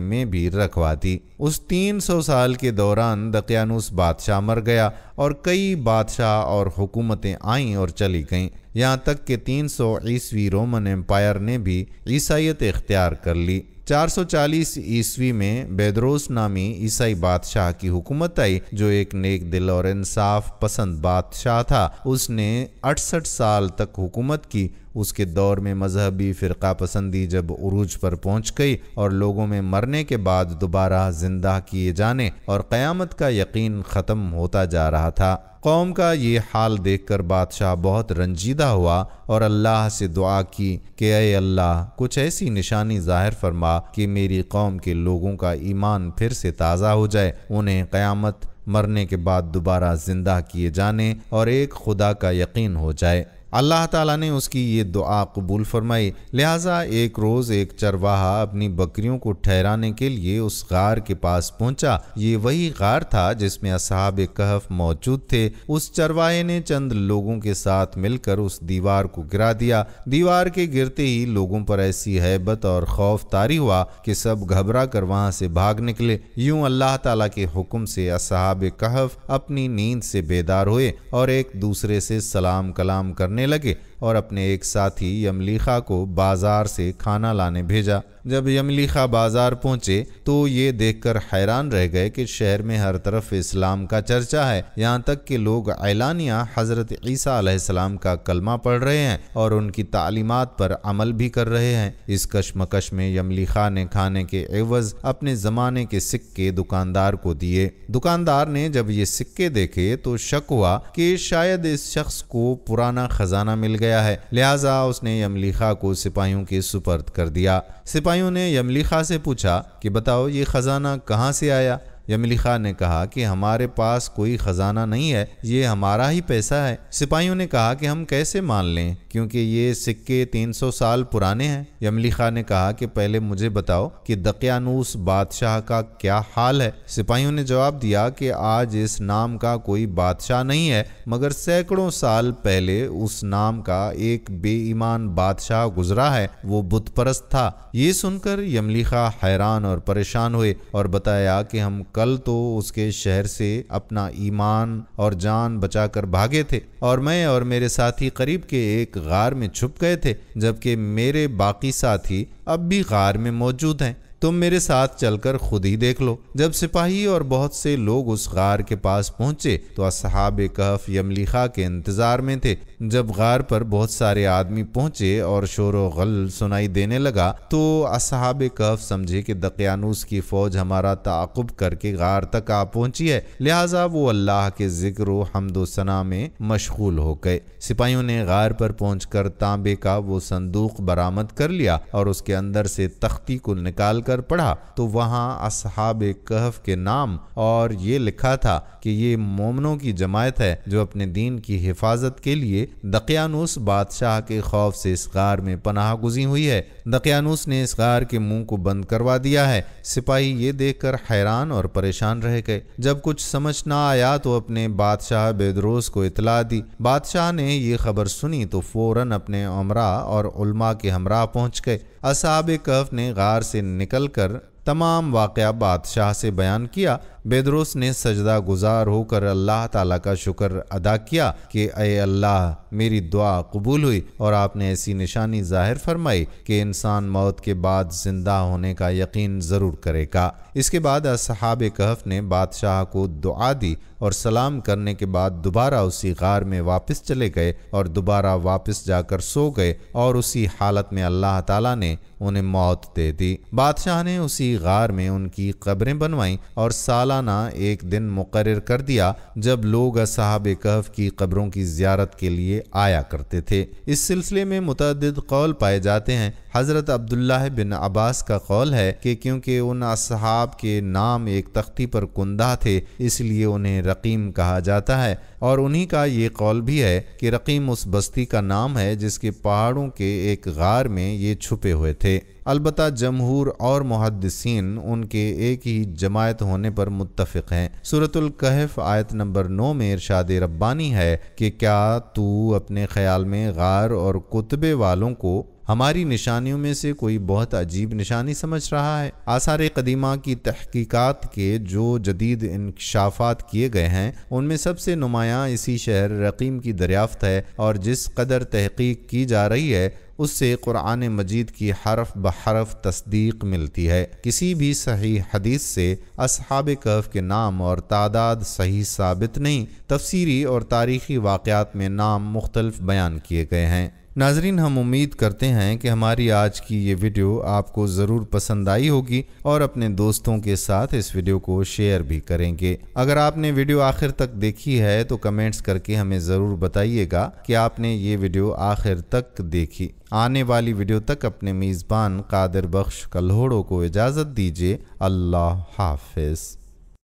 S1: میں بھی رکھوا دی۔ اس 300 سال کے دوران دقیانوس بادشاہ مر گیا اور کئی بادشاہ اور حکومتیں آئیں اور چلی گئیں، یہاں تک کہ 300 عیسوی رومن امپائر نے بھی عیسائیت اختیار کر لی۔ 440 عیسوی میں بیدروس نامی عیسائی بادشاہ کی حکومت آئی، جو ایک نیک دل اور انصاف پسند بادشاہ تھا۔ اس نے 68 سال تک حکومت کی۔ اس کے دور میں مذہبی فرقہ پسندی جب عروج پر پہنچ گئی اور لوگوں میں مرنے کے بعد دوبارہ زندہ کیے جانے اور قیامت کا یقین ختم ہوتا جا رہا تھا، قوم کا یہ حال دیکھ کر بادشاہ بہت رنجیدہ ہوا اور اللہ سے دعا کی کہ اے اللہ، کچھ ایسی نشانی ظاہر فرما کہ میری قوم کے لوگوں کا ایمان پھر سے تازہ ہو جائے، انہیں قیامت، مرنے کے بعد دوبارہ زندہ کیے جانے اور ایک خدا کا یقین ہو جائے۔ اللہ تعالیٰ نے اس کی یہ دعا قبول فرمائی۔ لہٰذا ایک روز ایک چرواہا اپنی بکریوں کو ٹھہرانے کے لیے اس غار کے پاس پہنچا۔ یہ وہی غار تھا جس میں اصحاب کہف موجود تھے۔ اس چرواہے نے چند لوگوں کے ساتھ مل کر اس دیوار کو گرا دیا۔ دیوار کے گرتے ہی لوگوں پر ایسی ہیبت اور خوف طاری ہوا کہ سب گھبرا کر وہاں سے بھاگ نکلے۔ یوں اللہ تعالیٰ کے حکم سے اصحاب کہف اپنی نیند سے بیدار ہوئے اور ایک دوسرے سے سلام کلام کرنے لگے اور اپنے ایک ساتھی یملیخا کو بازار سے کھانا لانے بھیجا۔ جب یملیخا بازار پہنچے تو یہ دیکھ کر حیران رہ گئے کہ شہر میں ہر طرف اسلام کا چرچا ہے، یہاں تک کہ لوگ اعلانیہ حضرت عیسیٰ علیہ السلام کا کلمہ پڑھ رہے ہیں اور ان کی تعلیمات پر عمل بھی کر رہے ہیں۔ اس کشمکش میں یملیخا نے کھانے کے عوض اپنے زمانے کے سکے دکاندار کو دیے۔ دکاندار نے جب یہ سکے دیکھے تو شک ہوا کہ شاید اس شخص کو پرانا خزانہ مل گیا ہے، لہٰذا اس نے یملیخا کو سپاہیوں کے سپرد کر دیا۔ سپاہیوں نے یملیخا سے پوچھا کہ بتاؤ یہ خزانہ کہاں سے آیا؟ یملیخا نے کہا کہ ہمارے پاس کوئی خزانہ نہیں ہے، یہ ہمارا ہی پیسہ ہے۔ سپاہیوں نے کہا کہ ہم کیسے مان لیں کیونکہ یہ سکے 300 سال پرانے ہیں۔ یملیخا نے کہا کہ پہلے مجھے بتاؤ کہ دقیانوس بادشاہ کا کیا حال ہے؟ سپاہیوں نے جواب دیا کہ آج اس نام کا کوئی بادشاہ نہیں ہے، مگر سینکڑوں سال پہلے اس نام کا ایک بے ایمان بادشاہ گزرا ہے، وہ بت پرست تھا۔ یہ سن کر یملیخا حیران اور پریشان ہوئے اور بتایا کہ ہم کل تو اس کے شہر سے اپنا ایمان اور جان بچا کر بھاگے تھے اور میں اور میرے ساتھی قریب کے ایک غار میں چھپ گئے تھے، جبکہ میرے باقی ساتھی اب بھی غار میں موجود ہیں۔ تم میرے ساتھ چل کر خود ہی دیکھ لو۔ جب سپاہی اور بہت سے لوگ اس غار کے پاس پہنچے تو اصحاب کہف یملیخا کے انتظار میں تھے۔ جب غار پر بہت سارے آدمی پہنچے اور شور و غل سنائی دینے لگا تو اصحاب کہف سمجھے کہ دقیانوس کی فوج ہمارا تعاقب کر کے غار تک آ پہنچی ہے، لہٰذا وہ اللہ کے ذکر و حمد و ثنا میں مشغول ہو گئے۔ سپاہیوں نے غار پر پہنچ کر تانبے کا وہ صندوق برآمد کر لیا اور اس کے اندر سے تختی کو نکال کر پڑھا تو وہاں اصحاب کہف کے نام اور یہ لکھا تھا کہ یہ مومنوں کی جماعت ہے جو اپنے دین کی حفاظت کے لیے دقیانوس بادشاہ کے خوف سے اس غار میں پناہ گزین ہوئی ہے۔ دقیانوس نے اس غار کے منہ کو بند کروا دیا ہے۔ سپاہی یہ دیکھ کر حیران اور پریشان رہ گئے۔ جب کچھ سمجھ نہ آیا تو اپنے بادشاہ بیدروس کو اطلاع دی۔ بادشاہ نے یہ خبر سنی تو فوراً اپنے امراء اور علماء کے ہمراہ پہنچ گئے۔ اصحاب کہف نے غار سے نکل کر تمام واقعہ بادشاہ سے بیان کیا۔ بیدروس نے سجدہ گزار ہو کر اللہ تعالیٰ کا شکر ادا کیا کہ اے اللہ میری دعا قبول ہوئی اور آپ نے ایسی نشانی ظاہر فرمائی کہ انسان موت کے بعد زندہ ہونے کا یقین ضرور کرے گا۔ اس کے بعد اصحاب کہف نے بادشاہ کو دعا دی اور سلام کرنے کے بعد دوبارہ اسی غار میں واپس چلے گئے اور دوبارہ واپس جا کر سو گئے اور اسی حالت میں اللہ تعالیٰ نے انہیں موت دے دی۔ بادشاہ نے اسی غار میں ان کی قبریں بنوائیں اور سالانہ ایک دن مقرر کر دیا جب لوگ اصحاب کہف کی قبروں کی زیارت کے لیے آیا کرتے تھے۔ اس سلسلے میں متعدد قول پائے جاتے ہیں۔ حضرت عبداللہ بن عباس کا قول ہے کہ کیونکہ ان اصحاب کے نام ایک تختی پر کندہ تھے اس لیے انہیں رقیم کہا جاتا ہے، اور انہی کا یہ قول بھی ہے کہ رقیم اس بستی کا نام ہے جس کے پہاڑوں کے ایک غار میں یہ چھپے ہوئے تھے۔ البتہ جمہور اور محدثین ان کے ایک ہی جماعت ہونے پر متفق ہیں۔ سورۃ الکہف آیت نمبر 9 میں ارشاد ربانی ہے کہ کیا تو اپنے خیال میں غار اور کتبے والوں کو ہماری نشانیوں میں سے کوئی بہت عجیب نشانی سمجھ رہا ہے؟ آثار قدیمہ کی تحقیقات کے جو جدید انکشافات کیے گئے ہیں ان میں سب سے نمایاں اسی شہر رقیم کی دریافت ہے، اور جس قدر تحقیق کی جا رہی ہے اس سے قرآن مجید کی حرف بحرف تصدیق ملتی ہے۔ کسی بھی صحیح حدیث سے اصحاب کہف کے نام اور تعداد صحیح ثابت نہیں، تفسیری اور تاریخی واقعات میں نام مختلف بیان کیے گئے ہیں۔ ناظرین، ہم امید کرتے ہیں کہ ہماری آج کی یہ ویڈیو آپ کو ضرور پسند آئی ہوگی اور اپنے دوستوں کے ساتھ اس ویڈیو کو شیئر بھی کریں گے۔ اگر آپ نے ویڈیو آخر تک دیکھی ہے تو کمنٹس کر کے ہمیں ضرور بتائیے گا کہ آپ نے یہ ویڈیو آخر تک دیکھی۔ آنے والی ویڈیو تک اپنے میزبان قادر بخش کلہوڑو کو اجازت دیجیے۔ اللہ حافظ۔